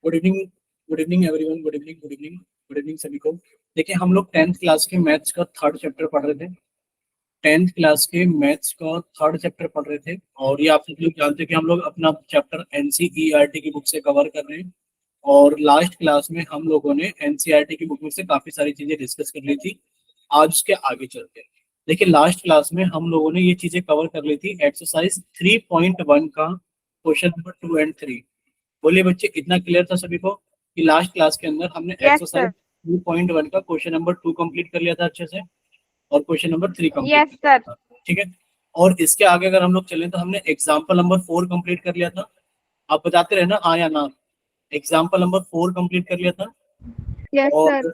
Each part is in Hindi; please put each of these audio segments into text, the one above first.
Good evening, good evening everyone, good evening, good evening, good evening सभी को। देखिए, हम लोग 10th क्लास के मैथ्स का थर्ड चैप्टर पढ़ रहे थे। 10th क्लास के मैथ्स का थर्ड चैप्टर पढ़ रहे थे, और ये आप सब लोग जानते हैं कि हम लोग अपना चैप्टर एनसीईआरटी की बुक से कवर कर रहे हैं। और लास्ट क्लास में हम लोगों ने एनसीईआरटी की बुक में से काफी सारी चीजें डिस्कस कर ली थी। आज उसके आगे चलते हैं। देखिए, लास्ट क्लास में हम लोगों ने ये चीजें कवर कर ली थी। एक्सरसाइज 3.1 का क्वेश्चन नंबर 2 एंड 3। बोलिए बच्चे, इतना क्लियर था सभी को कि लास्ट क्लास के अंदर हमने यस एक्सरसाइज सर। 3.1 का क्वेश्चन नंबर 2 कंप्लीट कर लिया था अच्छे से, और क्वेश्चन नंबर 3 कंप्लीट यस कर सर। लिया था। ठीक है। और इसके आगे अगर हम लोग चलें तो हमने एग्जाम्पल नंबर 4 कंप्लीट कर लिया था। आप बताते रहे ना हाँ या ना। एग्जाम्पल नंबर 4 कंप्लीट कर लिया था। Yes sir. और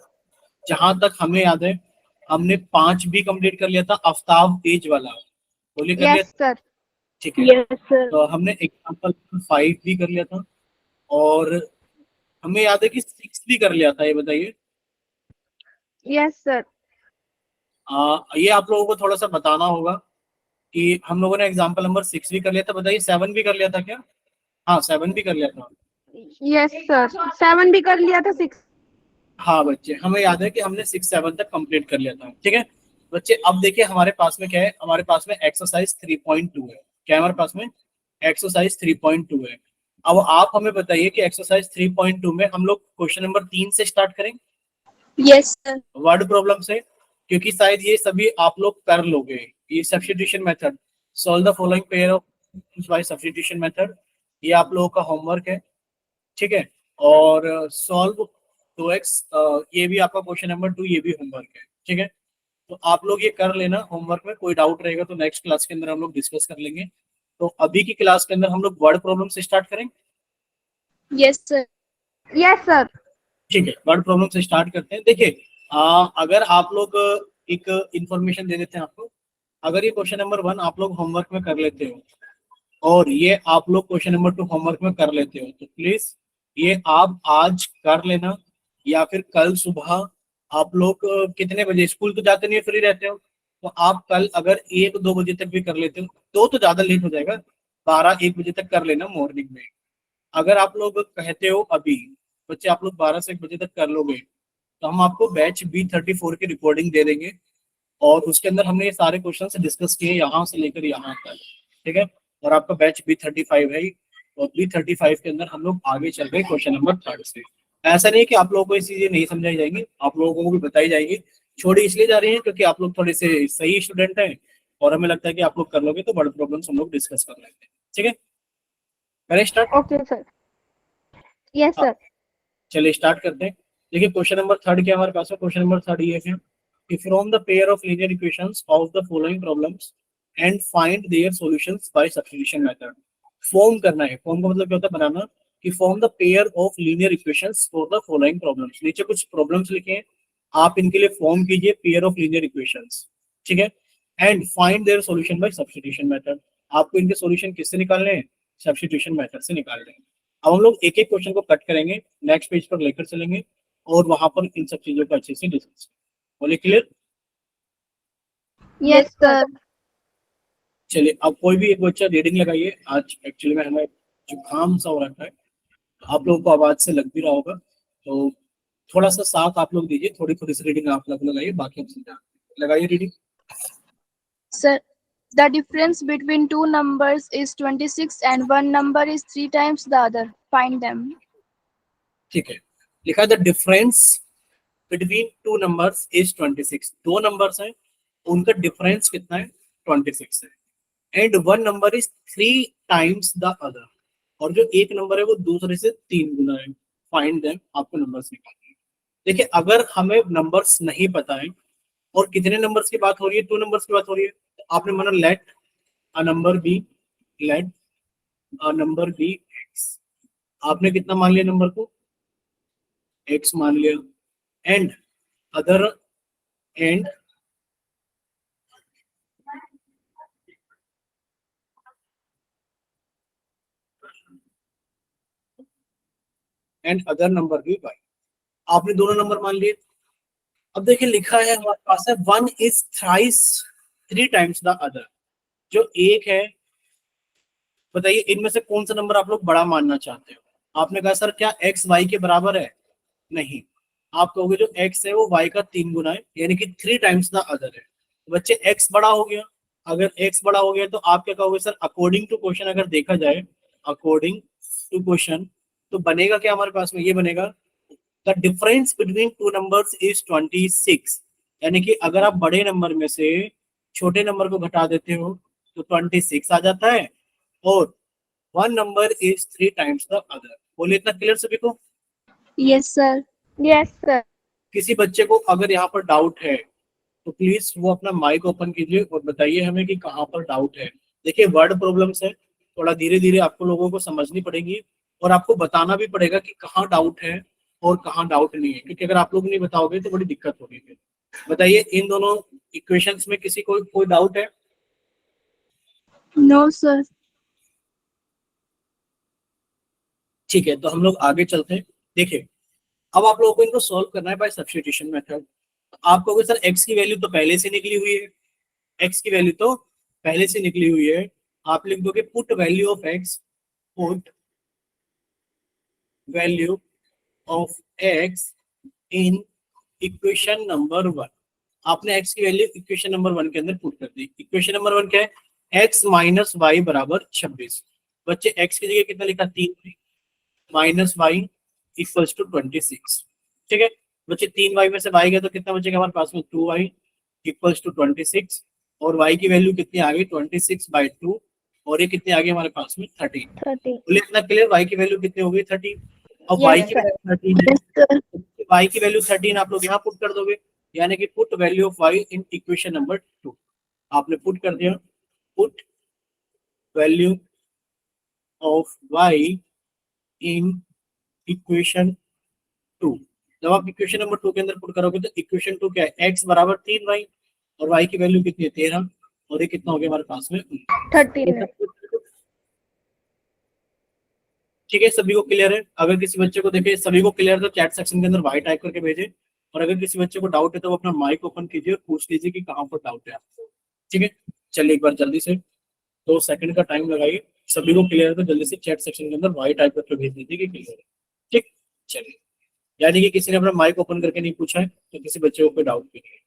जहां तक हमें याद है, हमने 5 भी कंप्लीट कर लिया था, आफ्ताब तेज वाला। बोलिए, कर लिया यस था। सर। ठीक है। Yes sir. तो हमने एग्जाम्पल 5 भी कर लिया था, और हमें याद है कि 6 भी कर लिया था। ये बताइए। Yes sir. ये आप लोगों को थोड़ा सा बताना होगा कि हम लोगों ने एग्जाम्पल नंबर 6 भी कर लिया था। बताइए, 7 भी कर लिया था क्या? हाँ, 7 भी कर लिया था। यस सर, 7 भी कर लिया था, 6। हाँ बच्चे, हमें याद है कि हमने 6 7 तक कंप्लीट कर लिया था। ठीक है बच्चे, अब देखिए हमारे पास में क्या है। हमारे पास में एक्सरसाइज 3.2 है। क्या है हमारे पास में? एक्सरसाइज 3.2 है। अब आप हमें बताइए कि एक्सरसाइज 3.2 में हम लोग क्वेश्चन नंबर 3 से स्टार्ट करें, यस सर। वर्ड प्रॉब्लम से, क्योंकि शायद ये सभी आप लोग कर लोगे। ये substitution method, solve the following pair of by substitution method, ये आप लोगों का होमवर्क है। ठीक है। और सॉल्व 2x, ये भी आपका क्वेश्चन नंबर 2, ये भी होमवर्क है। ठीक है। तो आप लोग ये कर लेना होमवर्क में। कोई डाउट रहेगा तो नेक्स्ट क्लास के अंदर हम लोग डिस्कस कर लेंगे। तो अभी की क्लास के अंदर हम लोग वर्ड प्रॉब्लम से स्टार्ट करें। Yes sir. Yes sir. ठीक है, वर्ड प्रॉब्लम से स्टार्ट करते हैं। देखिए, अगर आप लोग एक इंफॉर्मेशन दे देते हैं आपको। अगर ये क्वेश्चन नंबर 1 आप लोग होमवर्क में कर लेते हो, और ये आप लोग क्वेश्चन नंबर 2 होमवर्क में कर लेते हो, तो प्लीज ये आप आज कर लेना, या फिर कल सुबह। आप लोग कितने बजे स्कूल तो जाते नहीं, फ्री रहते हो, तो आप कल अगर 1 2 बजे तक भी कर लेते हो तो ज्यादा लेट हो जाएगा। 12 1 बजे तक कर लेना मॉर्निंग में। अगर आप लोग कहते हो अभी बच्चे आप लोग 12 से 1 बजे तक कर लोगे, तो हम आपको बैच B34 की रिकॉर्डिंग दे देंगे, और उसके अंदर हमने ये सारे क्वेश्चन डिस्कस किए यहाँ से लेकर यहाँ तक। ठीक है। और आपका बैच B35 है ही, और B35 के अंदर हम लोग आगे चल रहे हैं क्वेश्चन नंबर 3 से। ऐसा नहीं कि आप लोगों को ये चीजें नहीं समझाई जाएंगी, आप लोगों को भी बताई जाएगी। छोड़ी इसलिए जा रही है क्योंकि आप लोग थोड़े से सही स्टूडेंट हैं, और हमें लगता है कि आप लोग कर लोगे तो बड़े प्रॉब्लम्स हम लोग डिस्कस कर लेते हैं। ठीक है, करें start. Okay sir. Yes sir. चलिए स्टार्ट करते हैं। देखिए, क्वेश्चन नंबर 3 क्या हमारे पास है। क्वेश्चन नंबर 3 ये है कि from the pair of linear equations of the following problems and find their solutions by substitution method. Form करना है। फॉर्म का मतलब क्या होता है? बनाना। कि form the pair of linear equations for the following problems. नीचे कुछ प्रॉब्लम्स लिखे हैं, आप इनके लिए फॉर्म कीजिए पेयर ऑफ लीनियर इक्वेशंस। ठीक है। And find their solution bye substitution method. आपको इनके सॉल्यूशन किससे निकालने हैं? सब्स्टिट्यूशन मेथड से निकालने हैं। अब हम लोग एक एक क्वेश्चन को कट करेंगे, नेक्स्ट पेज पर लेकर चलेंगे, और वहां पर इन सब चीजों को अच्छे से डिस्कस। बोले क्लियर? Yes sir. चलिए, अब कोई भी एक बच्चा रीडिंग लगाइए। आज एक्चुअली में हमें जुकाम सा हो रखा है, तो आप लोगों को आवाज से लग भी रहा होगा, तो थोड़ा सा साथ आप लोग दीजिए। थोड़ी थोड़ी सी रीडिंग आप लोग लगाइए, बाकी हम समझा। लगाइए reading. Sir, the difference between two numbers is 26 and one number is 3 times the other. Find them. ठीक है, लिखा the difference between two numbers is 26। दो नंबर्स हैं, उनका डिफरेंस कितना है? 26 है। And one number is 3 times the other, और जो एक नंबर है वो दूसरे से 3 गुना है। फाइंड देम, आपको नंबर्स निकालने हैं। देखिए, अगर हमें नंबर्स नहीं पता है, और कितने नंबर्स की बात हो रही है? 2 नंबर्स की बात हो रही है, तो आपने माना let a number be, let a number be x. आपने कितना मान लिया नंबर को? एक्स मान लिया। And other, and other number भी बाई। आपने दोनों नंबर मान लिए। अब देखिए, लिखा है हमारे पास है 1 is thrice 3 times the other. जो एक है, बताइए इनमें से कौन सा नंबर आप लोग बड़ा मानना चाहते हो? आपने कहा सर क्या x y के बराबर है, नहीं, आप कहोगे जो x है वो y का 3 गुना है, यानी कि 3 टाइम्स द अदर है। बच्चे x बड़ा हो गया, अगर x बड़ा हो गया तो आप क्या कहोगे सर, अकॉर्डिंग टू क्वेश्चन अगर देखा जाए, अकॉर्डिंग टू क्वेश्चन, तो बनेगा क्या हमारे पास में, ये बनेगा the difference between two numbers is 26, यानी कि अगर आप बड़े नंबर में से छोटे नंबर को घटा देते हो तो 26 आ जाता है, और one number is 3 times the other. बोलिए इतना क्लियर सभी को? Yes, sir. Yes, sir. किसी बच्चे को अगर यहाँ पर डाउट है तो प्लीज वो अपना माइक ओपन कीजिए और बताइए हमें कि कहाँ पर डाउट है। देखिए वर्ड प्रॉब्लम्स है, थोड़ा धीरे धीरे आपको लोगों को समझनी पड़ेगी और आपको बताना भी पड़ेगा कि कहाँ डाउट है और कहाँ डाउट नहीं है, क्योंकि अगर आप लोग नहीं बताओगे तो बड़ी दिक्कत होगी फिर। बताइए इन दोनों इक्वेशंस में किसी को कोई डाउट है? No, sir. ठीक है, तो हम लोग आगे चलते हैं। देखिए अब आप लोगों को इनको सॉल्व करना है बाय सब्स्टिट्यूशन मेथड। आप कहोगे सर एक्स की वैल्यू तो पहले से निकली हुई है, एक्स की वैल्यू तो पहले से निकली हुई है, आप लिख दोगे put value of x, put value of x in equation number 1। आपने x की वैल्यू इक्वेशन नंबर 1 के अंदर पुट कर दी। इक्वेशन नंबर 1 क्या है, x माइनस वाई बराबर 26। बच्चे x की जगह कितना लिखा, 3 माइनस वाई इक्वल्स टू 26। ठीक है बच्चे, 3y में से y गया तो कितना बचेगा हमारे पास में, 2y इक्वल्स टू 26, और y की वैल्यू कितनी आ गई, 26/2, और ये कितनी आ गई हमारे पास में, 30। 30. बोले इतना क्लियर, y की वैल्यू कितनी हो गई, 30। अब Yes, y की sir. वैल्यू 13 है, Yes, sir. y की वैल्यू 13 आप लोग यहाँ पुट कर दोगे, यानी कि put value of y in equation number 2। आपने पुट कर दिया, put value of y in equation 2। जब आप इक्वेशन नंबर 2 के अंदर पुट करोगे तो इक्वेशन 2 क्या है, x बराबर 3y, और y की वैल्यू कितनी है, 13, और ये कितना हो गया हमारे पास में, 13. ठीक है सभी को क्लियर है? अगर किसी बच्चे को देखे सभी को क्लियर है तो चैट सेक्शन के अंदर वाई टाइप करके भेजे, और अगर किसी बच्चे को डाउट है तो वो अपना माइक ओपन कीजिए और पूछ लीजिए कि कहाँ पर डाउट है आपको। ठीक है चलिए एक बार जल्दी से 2 सेकंड का टाइम लगाइए, सभी को क्लियर है तो जल्दी से चैट सेक्शन के अंदर वाई टाइप करके भेज दीजिए कि क्लियर है। ठीक चलिए, यानी कि किसी ने अपना माइक ओपन करके नहीं पूछा है तो किसी बच्चे को कोई डाउट भी नहीं है।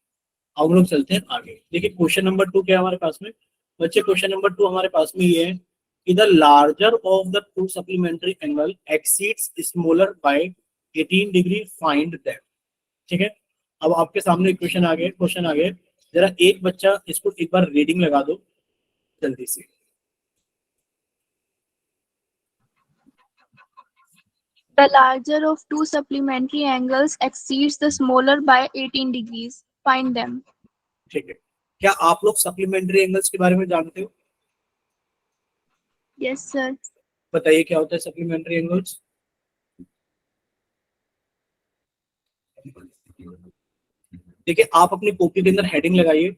अब हम लोग चलते हैं आगे। देखिए क्वेश्चन नंबर 2 क्या है हमारे पास में, बच्चे क्वेश्चन नंबर 2 हमारे पास में ये है कि the larger of the two supplementary angle exceeds smaller by 18 degree, find that. ठीक है अब आपके सामने क्वेश्चन आ गए, क्वेश्चन आ गए, जरा एक बच्चा इसको एक बार रीडिंग लगा दो जल्दी से। The larger of two supplementary angles exceeds the smaller by 18 degrees. Find them. ठीक है, क्या आप लोग सप्लीमेंट्री एंगल्स के बारे में जानते हो? Yes, sir. बताइए क्या होता है सप्लीमेंट्री एंगल्स? देखिए आप अपनी कॉपी के अंदर हेडिंग लगाइए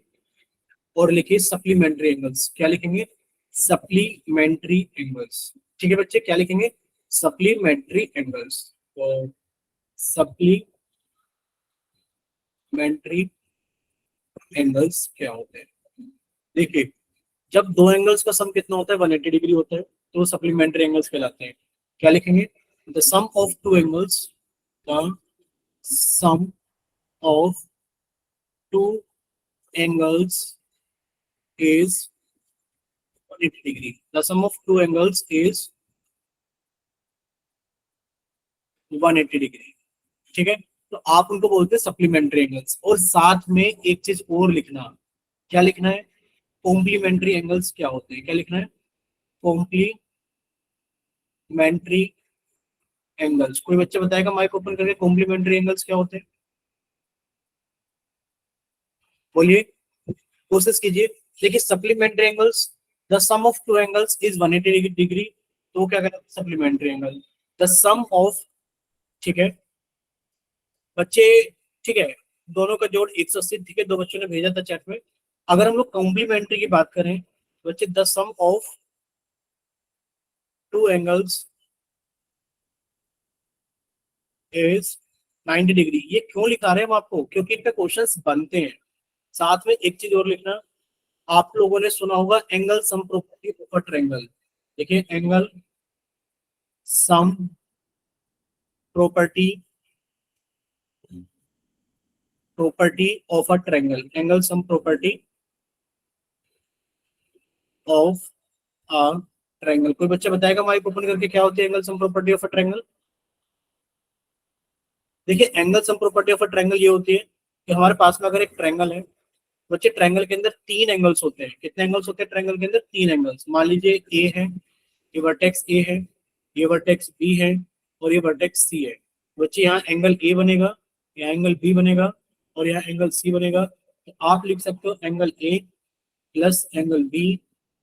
और लिखिए सप्लीमेंट्री एंगल्स। क्या लिखेंगे, सप्लीमेंट्री एंगल्स। ठीक है बच्चे, क्या लिखेंगे, सप्लीमेंट्री एंगल्स। तो सप्लीमेंट्री एंगल्स क्या होते हैं? देखिए जब दो एंगल्स का सम कितना होता है, 180 डिग्री होता है, तो सप्लीमेंट्री एंगल्स कहलाते हैं। क्या लिखेंगे, the sum of two angles, the sum of two angles is 180 degree. The sum of two angles is 180 degree. ठीक है तो आप उनको बोलते हैं सप्लीमेंट्री एंगल्स। और साथ में एक चीज और लिखना, क्या लिखना है, कॉम्प्लीमेंट्री एंगल्स क्या होते हैं, क्या लिखना है, कॉम्प्लीमेंट्री एंगल्स। कोई बच्चा बताएगा माइक ओपन करके कॉम्प्लीमेंट्री एंगल्स क्या होते हैं? बोलिए, कोशिश कीजिए। देखिए supplementary angles, the sum of two angles is 180 degree, तो क्या कहते हैं supplementary angle, the sum of. ठीक है बच्चे, ठीक है दोनों का जोड़ 180। ठीक है दो बच्चों ने भेजा था चैट में। अगर हम लोग कॉम्प्लीमेंट्री की बात करें बच्चे, the sum of two angles is 90 degree. ये क्यों लिखा रहे हैं हम आपको, क्योंकि इनका क्वेश्चंस बनते हैं। साथ में एक चीज और लिखना, आप लोगों ने सुना होगा angle sum property of a triangle. देखिए angle sum property of a triangle, angle sum property of a triangle। कोई बच्चा बताएगा माइक ओपन करके क्या होती है angle sum property of a triangle? देखिए angle sum property of a triangle ये होती है कि हमारे पास में अगर एक ट्रायंगल है बच्चे, ट्रायंगल के अंदर 3 एंगल्स होते हैं। कितने एंगल्स होते हैं ट्रायंगल के अंदर? 3 एंगल्स। मान लीजिए ए है, ये वर्टेक्स ए है, ये वर्टेक्स बी है और ये वर्टेक्स सी है। बच्चे यहाँ एंगल ए बनेगा, यहाँ एंगल बी बनेगा और यहाँ एंगल सी बनेगा। तो आप लिख सकते हो angle A plus angle B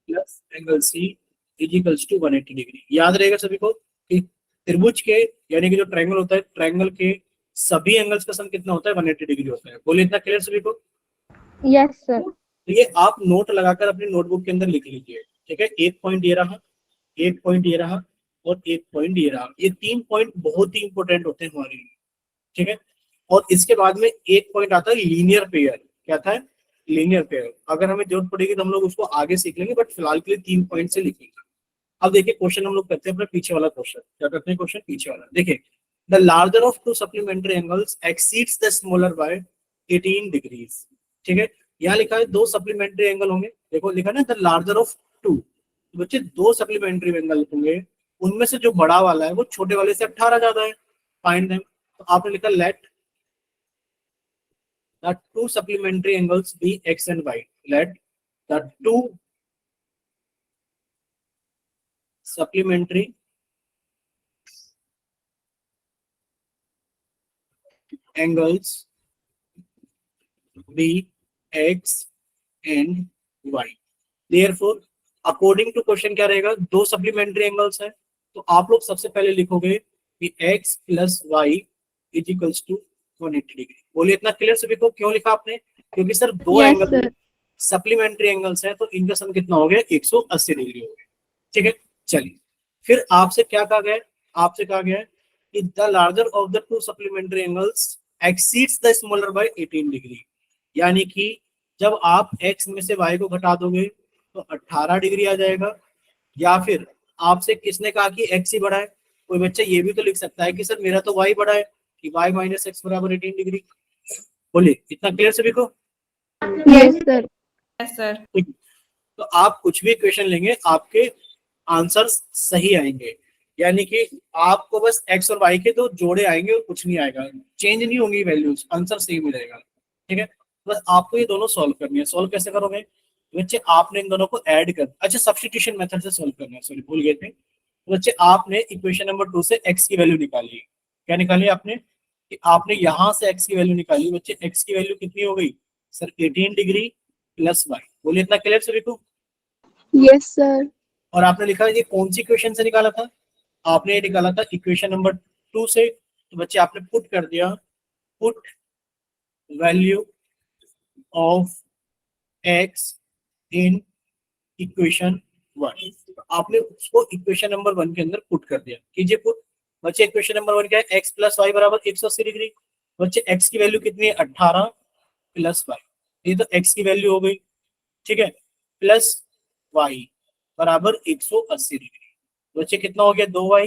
plus angle C equals to 180 degree. याद रहेगा सभी को कि त्रिभुज के यानी कि जो ट्रायंगल होता है, ट्रायंगल के सभी एंगल्स का सम कितना होता है? 180 डिग्री होता है। बोलिए इतना क्लियर सभी को? Yes, sir. तो ये आप नोट लगाकर अपनी नोटबुक के अंदर लिख लीजिए, ठीक है। एक पॉइंट ये रहा, एक पॉइंट ये रहा और एक पॉइंट ये रहा। ये 3 पॉइंट बहुत ही इंपॉर्टेंट होते हैं हमारे लिए, ठीक है। और इसके बाद में एक पॉइंट आता है लीनियर पेयर। क्या था? Linear pair. अगर हमें जरूरत पड़ेगी तो हम लोग उसको आगे सीख लेंगे, बट फिलहाल के लिए 3 पॉइंट से लिखेंगे। अब देखिए क्वेश्चन हम लोग करते हैं अपने पीछे वाला क्वेश्चन। क्या करते हैं? क्वेश्चन पीछे वाला देखिए। The larger of 2 supplementary angles exceeds the smaller by 18 degrees. ठीक है, यहाँ लिखा है 2 सप्लीमेंट्री एंगल होंगे। देखो लिखा है ना द लार्जर ऑफ 2। बच्चे 2 सप्लीमेंट्री एंगल होंगे, उनमें से जो बड़ा वाला है वो छोटे वाले से 18 ज्यादा है। Find them. तो आपने लिखा late the 2 supplementary angles be x and y. Let the 2 supplementary angles be x and y. Therefore, according to question क्या रहेगा? 2 supplementary angles है, तो आप लोग सबसे पहले लिखोगे कि x plus y is equals to 180 degree. बोलिए इतना क्लियर सभी को? क्यों लिखा आपने? क्योंकि sir 2 Yes, angle sir. Supplementary angles है तो इनका सम कितना हो गया? 180 डिग्री हो गया। ठीक है, चलिए फिर आपसे क्या कहा गया? आपसे कहा गया कि the larger of the 2 supplementary angles exceeds the smaller by 18 degree. यानी कि जब आप x में से y को घटा दोगे तो 18 डिग्री आ जाएगा। या फिर आपसे किसने कहा कि x ही बड़ा है? कोई बच्चा ये भी तो लिख सकता है कि सर मेरा तो y बड़ा है, कि y माइनस एक्स बराबर 18 डिग्री। बोलिए इतना क्लियर सभी को? Yes, sir. Yes, sir. तो आप कुछ भी इक्वेशन लेंगे आपके आंसर्स सही आएंगे। यानी कि आपको बस x और y के 2 जोड़े आएंगे और कुछ नहीं आएगा, चेंज नहीं होंगी वैल्यूज, आंसर सेम मिलेगा। ठीक है, बस आपको ये दोनों सॉल्व करनी है। सॉल्व कैसे करोगे बच्चे? आपने इन दोनों को ऐड कर, अच्छा सब्स्टिट्यूशन मेथड से सॉल्व करना है, सॉरी भूल गए थे बच्चे। आपने इक्वेशन नंबर 2 से x की वैल्यू निकाली। क्या निकाली आपने? कि आपने यहां से x की वैल्यू निकाली। बच्चे x की वैल्यू कितनी हो गई सर? 18 degree plus y। बोलिए इतना क्लियर सभी को? Yes, sir. और आपने लिखा ये कौन सी इक्वेशन से निकाला था? आपने ये निकाला था इक्वेशन नंबर 2 से। तो बच्चे आपने पुट कर दिया, put value of x in equation 1। आपने उसको इक्वेशन नंबर 1 के अंदर पुट कर दिया। कीजिए पुट। बच्चे इक्वेशन नंबर 1 क्या है? x प्लस वाई बराबर 180 डिग्री। बच्चे x की वैल्यू कितनी है? 18 प्लस वाई। ये तो x की वैल्यू हो गई, ठीक है, प्लस y बराबर 180 डिग्री। बच्चे कितना हो गया? 2y।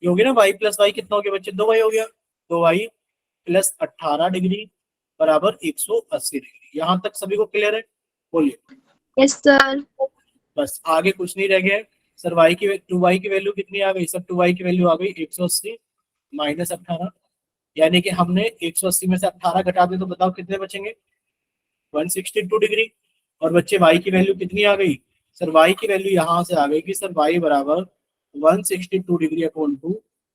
ये हो गया ना, y प्लस वाई कितना हो गया बच्चे? 2y हो गया। 2y प्लस 18 डिग्री बराबर 180 डिग्री। यहां तक सभी को क्लियर है? बोलिए। Yes, sir. बस आगे कुछ नहीं रह गया। सर y की 2y की वैल्यू कितनी आ गई? सर 2y की वैल्यू आ गई 180 माइनस 18। यानी कि हमने 180 में से 18 घटा दे तो बताओ कितने बचेंगे? 162 डिग्री। और बच्चे y की वैल्यू कितनी आ गई? सर y की वैल्यू यहां से आ गई कि सर y बराबर 162 डिग्री अपॉन 2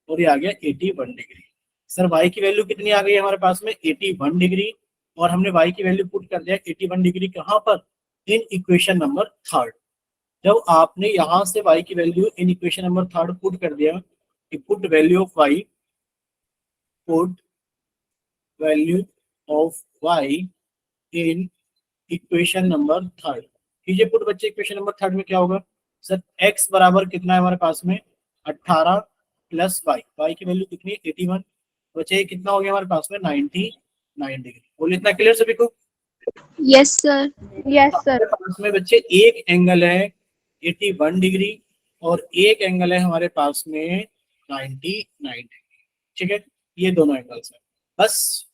और ये आ गया 81 डिग्री। सर y की वैल्यू कितनी आ गई हमारे पास में? 81 डिग्री। और हमने y की वैल्यू पुट कर दिया 81 डिग्री कहां पर? इन इक्वेशन नंबर 3। जब आपने यहां से y की value in equation number 3 put कर दिया कि put value of y, put value of y in equation number 3 कीजिए पुट। बच्चे इक्वेशन नंबर 3 में क्या होगा? सर x बराबर कितना है हमारे पास में? 18 प्लस y की वैल्यू कितनी है? 81। बच्चे ये कितना हो गया हमारे पास में? 99 डिग्री। बोलिए इतना क्लियर सभी को? Yes, sir. Yes, sir. हमारे पास में बच्चे एक एंगल है 81 डिग्री और एक एंगल है हमारे पास में 99 डिग्री। ठीक है, ये दोनों एंगल्स है। बस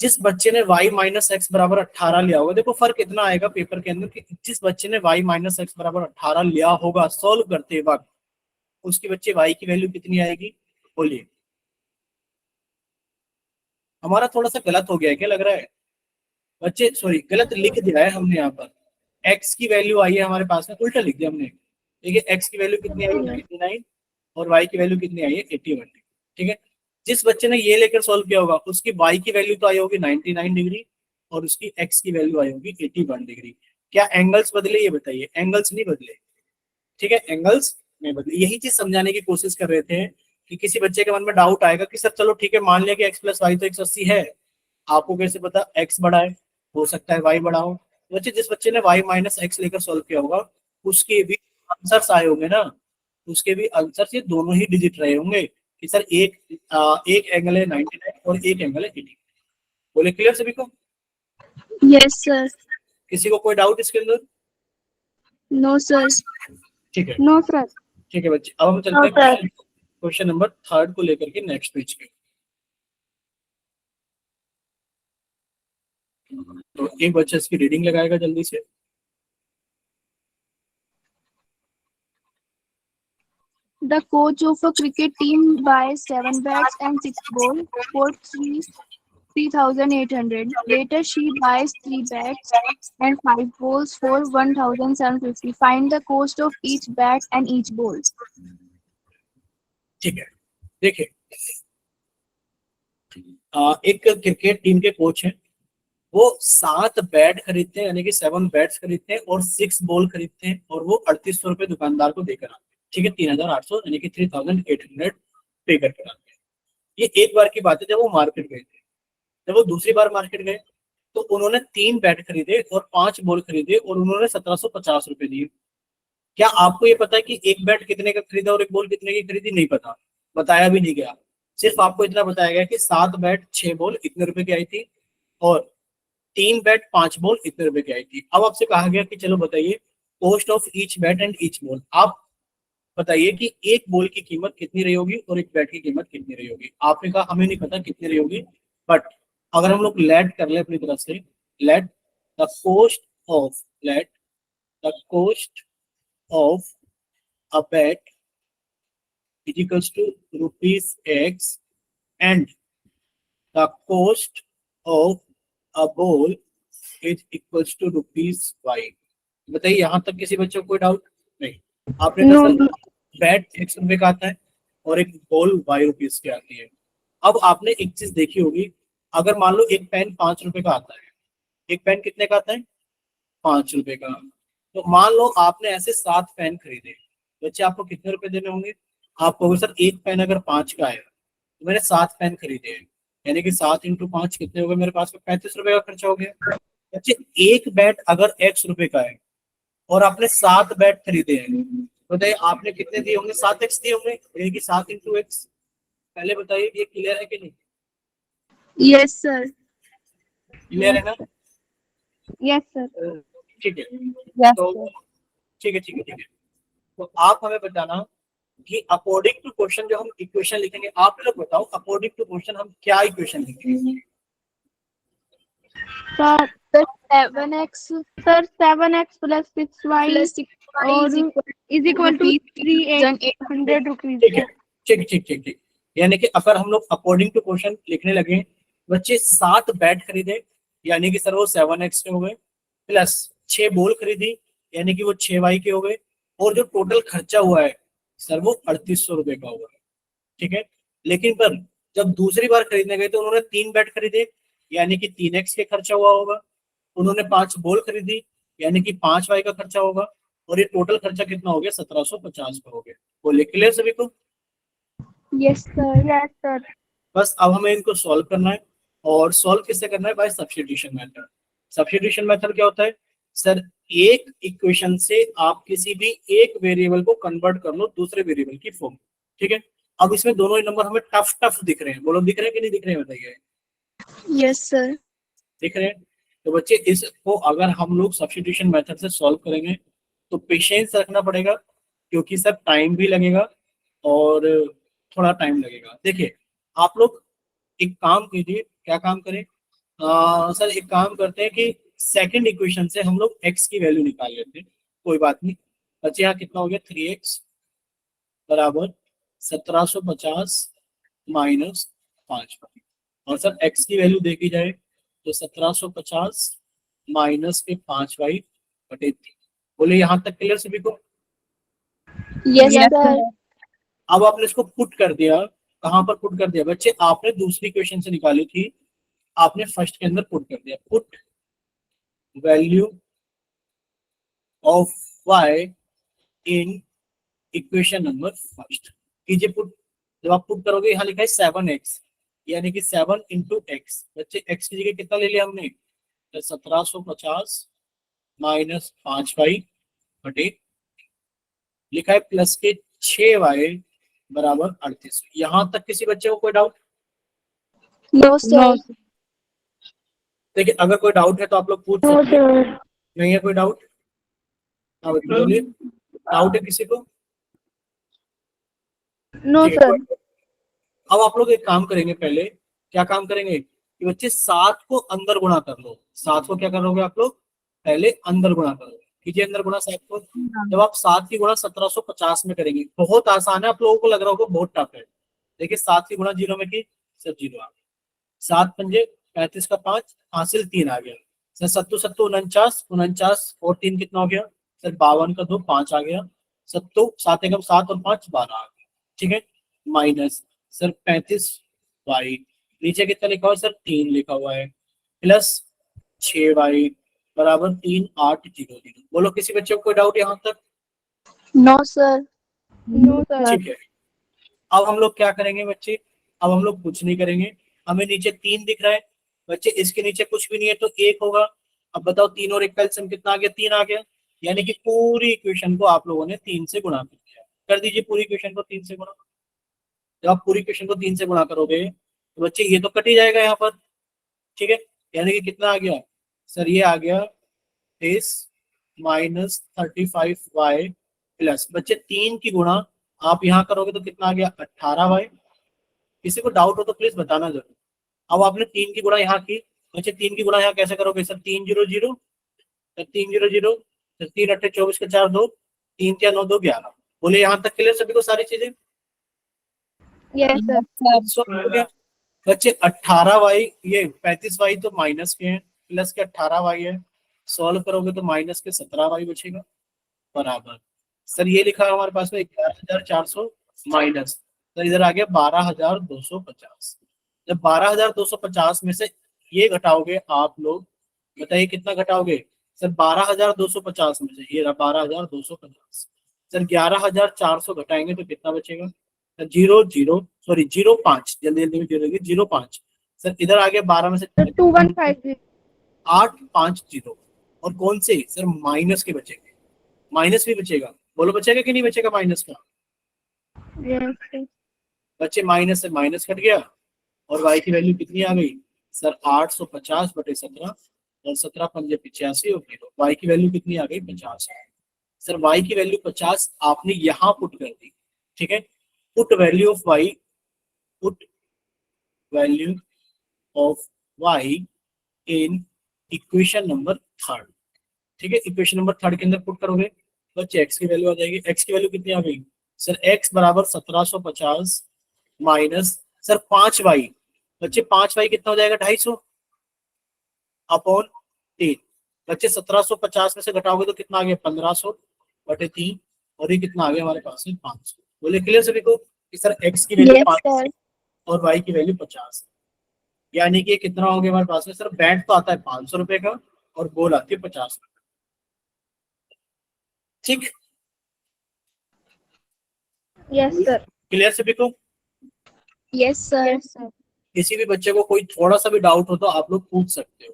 जिस बच्चे ने y माइनस एक्स बराबर 18 लिया होगा, देखो फर्क इतना आएगा पेपर के अंदर कि जिस बच्चे ने y माइनस एक्स बराबर 18 लिया होगा सॉल्व करते वक्त, उसके बच्चे y की वैल्यू कितनी आएगी, बोलिए। हमारा थोड़ा सा गलत हो गया है, क्या लग रहा है बच्चे? सॉरी, गलत लिख दिया है हमने यहाँ पर। x की वैल्यू आई है हमारे पास में, उल्टा लिख दिया हमने। देखिए x की वैल्यू कितनी आई है, 99, और y की वैल्यू कितनी आई है, 81। ठीक है, जिस बच्चे ने ये लेकर सॉल्व किया होगा उसकी y की वैल्यू तो आई होगी 99 डिग्री और उसकी x की वैल्यू आई होगी 81 डिग्री। क्या एंगल्स बदले, ये बताइए? एंगल्स नहीं बदले। ठीक है, एंगल्स नहीं बदले। यही चीज समझाने की कोशिश कर रहे थे कि किसी बच्चे के मन में डाउट आएगा कि सर चलो ठीक है, मान लिया कि x प्लस वाई तो 180 है, आपको कैसे पता x बड़ा है, हो सकता है y बड़ा हो। बच्चे, जिस बच्चे ने y माइनस एक्स लेकर सॉल्व किया होगा उसके भी आंसर्स आए होंगे ना, उसके भी आंसर्स ये दोनों ही डिजिट रहे होंगे कि सर एक एंगल है 99 और एक एंगल है 80। बोले क्लियर सभी को? Yes, sir. किसी को कोई डाउट इसके अंदर? No, sir. ठीक है, No, sir. ठीक है बच्चे, अब हम चलते हैं क्वेश्चन नंबर 3 को लेकर के नेक्स्ट पेज पे। तो एक बच्चा इसकी रीडिंग लगाएगा जल्दी से। The coach of a cricket team buys 7 bats and 6 balls for 3,800. Later, she buys 3 bats and 5 balls for 1,750. Find the cost of each bat and each ball. ठीक है, देखिए एक क्रिकेट टीम के कोच हैं, वो 7 बैट खरीदते हैं, यानी कि 7 बैट्स खरीदते हैं और 6 बॉल खरीदते हैं, और वो 3800 रुपए दुकानदार को देकर आते हैं। ठीक है, 3800 यानी कि 3800 पे करके आते हैं। ये एक बार की बात है जब वो मार्केट गए थे। जब वो दूसरी बार मार्केट गए तो उन्होंने 3 बैट खरीदे और 5 बॉल खरीदे और उन्होंने 1750 रुपए दिए। क्या आपको ये पता है कि एक बैट कितने का खरीदा और एक बॉल कितने की खरीदी? नहीं पता, बताया भी नहीं गया। सिर्फ आपको इतना बताया गया कि 7 बैट 6 बॉल इतने रुपए की आई थी और 3 बैट 5 बॉल इतने रुपए की आई थी। अब आपसे कहा गया कि चलो बताइए cost of each bat and each ball. आप बताइए कि एक बॉल की कीमत कितनी रही होगी और एक बैट की कीमत कितनी रही होगी। आपने कहा हमें नहीं पता कितनी रही होगी, बट अगर हम लोग लेट कर ले अपनी तरफ से, let the cost of, let the cost of a bet is equals to rupees X and the cost of a ball is equals to rupees Y। बताइए यहाँ तक किसी बच्चे को कोई डाउट नहीं? आपने No. कहा बैट X रुपए का आता है और एक बॉल Y रुपीस की आती है। अब आपने एक चीज देखी होगी, अगर मान लो एक पेन 5 रुपए का आता है, एक पेन कितने का आता है? 5 रुपए का। तो मान लो आपने ऐसे 7 पेन खरीदे, बच्चे आपको कितने रुपए देने होंगे? आपको सर एक पेन अगर 5 का है तो मैंने 7 पेन खरीदे हैं, यानी कि 7 इंटू 5 कितने हो गए मेरे पास में? 35 रुपए का खर्चा हो गया। बच्चे एक बैट अगर X रुपए का है और आपने 7 बैट खरीदे हैं, बताइए आपने कितने दिए होंगे? 7x दिए होंगे, यानी कि 7 इंटू एक्स। पहले बताइए ये क्लियर है कि नहीं? Yes, sir. क्लियर है ना? Yes, sir. ठीक है, Yes, तो sir. ठीक है ठीक है ठीक है। तो आप हमें बताना कि अकॉर्डिंग टू क्वेश्चन जो हम इक्वेशन लिखेंगे, आप लोग बताओ अकॉर्डिंग टू क्वेश्चन हम क्या इक्वेशन लिखेंगे? Sir, The 7x sir, 7x plus 6y plus 6y or is equal is equal to rupees 3,800 rupees. ठीक है, ठीक ठीक ठीक ठीक। यानी कि अगर हम लोग अकॉर्डिंग टू क्वेश्चन लिखने लगे, बच्चे 7 बैट खरीदे यानी कि सर वो 7x के हो गए, प्लस 6 बॉल खरीदी यानी कि वो 6y के हो गए, और जो टोटल खर्चा हुआ है सर वो 3800 रुपए का हुआ है। ठीक है, लेकिन पर जब दूसरी बार खरीदने गए तो उन्होंने 3 बैट खरीदे यानी कि 3x के खर्चा हुआ होगा, उन्होंने 5 बॉल खरीदी यानी कि 5y का खर्चा होगा, और ये टोटल खर्चा कितना हो गया? 1750 का हो गया। बोले क्लियर सभी को? Yes, sir. Yes, sir. बस अब हमें इनको सॉल्व करना है, और सॉल्व किससे करना है? By substitution method. Substitution method क्या होता है सर? एक इक्वेशन से आप किसी भी एक वेरिएबल को कन्वर्ट कर लो दूसरे वेरिएबल की फॉर्म। ठीक है, अब इसमें दोनों ही नंबर हमें टफ टफ दिख रहे हैं, बोलो दिख रहे हैं कि नहीं दिख रहे हैं? बताइए, Yes, sir. दिख रहे हैं? तो बच्चे इसको अगर हम लोग सब्स्टिट्यूशन मेथड से सॉल्व करेंगे तो पेशेंस रखना पड़ेगा, क्योंकि सर टाइम भी लगेगा और थोड़ा टाइम लगेगा। देखिए आप लोग एक काम कीजिए, क्या काम करें, सर एक काम करते हैं कि सेकंड इक्वेशन से हम लोग x की वैल्यू निकाल लेते हैं, कोई बात नहीं। बच्चे यहाँ कितना हो गया, 3x बराबर 1750 माइनस 5। और सर x की वैल्यू देखी जाए तो 1750 माइनस के 5y बटे 3। बोले यहाँ तक क्लियर सभी को? Yes, Yes, sir. sir. अब आपने इसको पुट कर दिया, कहां पर पुट कर दिया बच्चे, आपने दूसरी क्वेश्चन से निकाली थी, आपने फर्स्ट के अंदर पुट कर दिया। Put value of y in equation number first कीजिए पुट। जब आप पुट करोगे यहाँ लिखा है 7x, यानी कि 7 इंटू एक्स। बच्चे x की जगह कितना ले लिया हमने, 1750 माइनस 5y बटे, लिखा है प्लस के 6y बराबर 38। यहां तक किसी बच्चे को कोई doubt? No, sir. No, sir. देखिए अगर कोई डाउट है तो आप लोग पूछ No, सकते हैं। sir. नहीं है कोई डाउट? हाँ बच्चे बोलिए, डाउट है किसी को? No, ठीक है, sir. अब आप लोग एक काम करेंगे, पहले क्या काम करेंगे कि बच्चे 7 को अंदर गुणा कर लो। 7 को क्या करोगे आप लोग, पहले अंदर गुणा करो, कीजिए अंदर गुणा 7 को। जब आप 7 की गुणा 1750 में करेंगे, बहुत आसान है, आप लोगों को लग रहा होगा बहुत टफ है। देखिए 7 की गुणा 0 में की, सर 0 आ गया। 7 पंजे 35 का 5 हासिल 3 आ गया। सर 7 7 49, 49 और 3 कितना हो गया सर, 52 का 2 5 आ गया। 7 7 एकम 7 और 5 12 आ गया। ठीक है, माइनस सर 35y, नीचे कितना लिखा हुआ है सर, 3 लिखा हुआ है, प्लस 6y बराबर 3 8 0 0। बोलो किसी बच्चे को कोई डाउट यहाँ तक? No, sir. No, sir. ठीक है, अब हम लोग क्या करेंगे बच्चे, अब हम लोग कुछ नहीं करेंगे। हमें नीचे 3 दिख रहा है बच्चे, इसके नीचे कुछ भी नहीं है तो 1 होगा। अब बताओ 3 और 1 का एलसीएम कितना आ गया, 3 आ गया। यानी कि पूरी इक्वेशन को आप लोगों ने 3 से गुणा कर दिया। कर दीजिए पूरी इक्वेशन को 3 से गुणा। जब आप पूरी इक्वेशन को 3 से गुणा करोगे तो बच्चे ये तो कट ही जाएगा यहाँ पर। ठीक है, यानी कि कितना आ गया सर, ये आ गया इस माइनस 35y प्लस, बच्चे 3 की गुणा आप यहाँ करोगे तो कितना आ गया 18y। किसी को डाउट हो तो प्लीज बताना जरूर। अब आपने 3 की गुणा यहाँ की, बच्चे 3 की गुणा यहाँ कैसे करोगे सर, 3 0 0, 3 0 0, 3 8 24 के 4 2, 3 4 9 2 11। बोले यहाँ तक क्लियर सभी को सारी चीजें? Yes, sir. हो गया बच्चे। 18y, ये 35y तो माइनस के हैं, प्लस के 18y है, सॉल्व करोगे तो माइनस के 17y बचेगा बराबर। सर ये लिखा है हमारे पास में 11,400 माइनस, सर इधर आ गया 12,250। जब 12,250 में से ये घटाओगे आप लोग, बताइए कितना घटाओगे सर, 12,250 में से ये रहा 12,250। सर 11,400 घटाएंगे तो कितना बचेगा सर, 0 0 सॉरी 0.5, जल्दी जल्दी में 0.5। सर इधर आ गया 12 में से Sir, 2150. 850, और कौन से सर, माइनस के बचेंगे, माइनस भी बचेगा। बोलो बचेगा कि नहीं बचेगा माइनस का? Yes, sir. बच्चे माइनस से माइनस कट गया, और y की वैल्यू कितनी आ गई सर, 850 बटे 17, और 17 पंजे 85 और 0, y की वैल्यू कितनी आ गई 50। सर y की वैल्यू 50 आपने यहाँ पुट कर दी। ठीक है, put value of y, put value of y in equation number third. ठीक है, इक्वेशन नंबर थर्ड के अंदर पुट करोगे बच्चे x की वैल्यू आ जाएगी। x की वैल्यू कितनी आ गई सर, x बराबर 1750 माइनस सर 5y, बच्चे 5y कितना हो जाएगा 250 अपॉन 3। बच्चे 1750 में से घटाओगे तो कितना आ गया 1500 बटे 3, और ये कितना आ गया हमारे पास में 500। बोले क्लियर सभी को कि सर x की वैल्यू Yes, 5 sir. और y की वैल्यू 50, यानी कि कितना हो गया हमारे पास में सर, बैंड तो आता है 500 रुपए का और गोल आती है 50 रुपए। ठीक, Yes, sir. क्लियर सभी को? Yes, sir. Yes, sir. किसी भी बच्चे को कोई थोड़ा सा भी डाउट हो तो आप लोग पूछ सकते हो,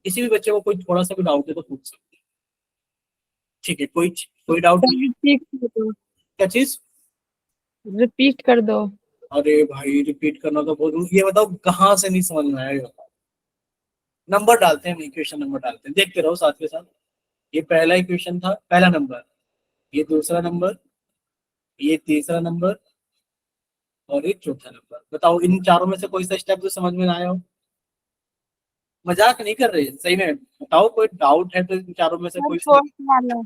किसी भी बच्चे को कोई थोड़ा सा भी डाउट है तो पूछ सकते हो। ठीक है, कोई डाउट नहीं है? क्या चीज? रिपीट कर दो। अरे भाई रिपीट करना तो बहुत, ये बताओ कहाँ से नहीं समझ में आया, ये बताओ। नंबर डालते हैं, इक्वेशन नंबर डालते हैं, देखते रहो साथ के साथ। ये पहला इक्वेशन था, पहला नंबर, ये दूसरा नंबर, ये तीसरा नंबर और ये चौथा नंबर। बताओ इन चारों में से कोई सा स्टेप जो समझ में ना आया हो? मजाक नहीं कर रहे, सही में बताओ, कोई डाउट है तो इन चारों में से सर कोई सा? फोर्थ वाला।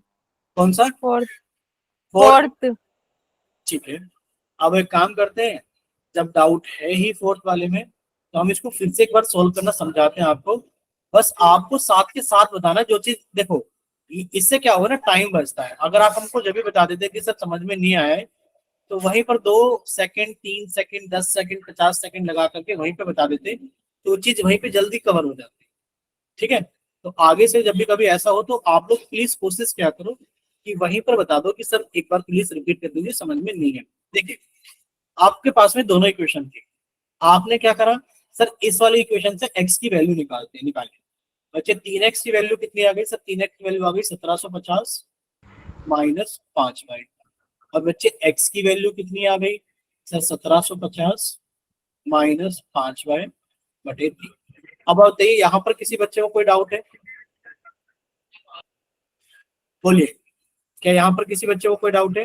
कौन सा? फोर्थ। फोर्थ। फोर्थ। ठीक है, अब एक काम करते हैं, जब डाउट है ही फोर्थ वाले में तो हम इसको फिर से एक बार सोल्व करना समझाते हैं आपको। बस आपको साथ के साथ बताना जो चीज, देखो इससे क्या होगा ना, टाइम बचता है। अगर आप हमको जब भी बता देते कि सर समझ में नहीं आया है, तो वहीं पर 2 सेकंड, 3 सेकंड, 10 सेकंड, 50 सेकंड लगा करके वहीं पे बता देते, तो चीज वहीं पे जल्दी कवर हो जाती। ठीक है, तो आगे से जब भी कभी ऐसा हो तो आप लोग प्लीज कोशिश क्या करो कि वहीं पर बता दो कि सर एक बार प्लीज रिपीट कर दीजिए, समझ में नहीं है। देखिए, आपके पास में दोनों इक्वेशन थी, आपने क्या करा, सर इस वाली इक्वेशन से x की वैल्यू निकालिए। बच्चे 3x की वैल्यू कितनी आ गई? सर 3x की वैल्यू आ गई 1750 माइनस 5y। अब बच्चे x की वैल्यू कितनी आ गई? सर 1750 माइनस 5y बटे 3। अब बताइए यहाँ पर किसी बच्चे को कोई डाउट है? बोलिए, क्या यहाँ पर किसी बच्चे को कोई डाउट है?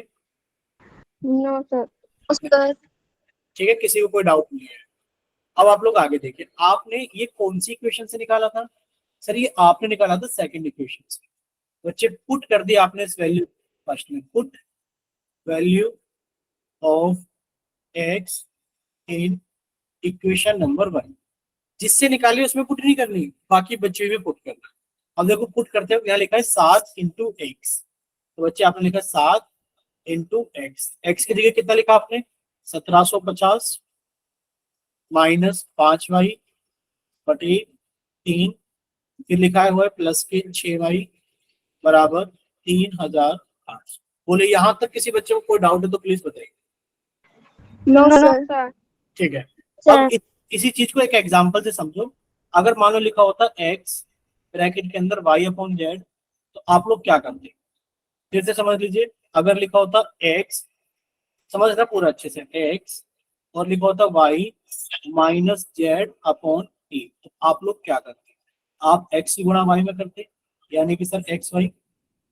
No sir. सर ठीक है, किसी को कोई डाउट नहीं है। अब आप लोग आगे देखिए, आपने ये कौन सी इक्वेशन से निकाला था? सर ये आपने निकाला था सेकंड इक्वेशन से। बच्चे पुट कर दिया आपने इस वैल्यू, फर्स्ट में put value of x in equation number 1। जिससे निकाली उसमें पुट नहीं करनी, बाकी बच्चे में पुट करना। अब देखो पुट करते हो, यहाँ लिखा है 7 × x, तो बच्चे आपने लिखा 7 × x। x की जगह कितना लिखा आपने? 1750 माइनस 5y बटे 3। फिर लिखा हुआ है प्लस के 6y बराबर 3800। बोले यहाँ तक किसी बच्चे को कोई डाउट है तो प्लीज बताइए। No no sir. सर। ठीक है, अब सर। इसी चीज को एक एग्जांपल से समझो। अगर मान लो लिखा होता x ब्रैकेट के अंदर y अपॉन जेड, तो आप लोग क्या करते? फिर से समझ लीजिए, अगर लिखा होता x, समझ रहा पूरा अच्छे से, x और लिखा होता y minus Z upon T, तो आप लोग क्या करते? आप x की गुणा y में करते, यानी कि सर एक्स वाई।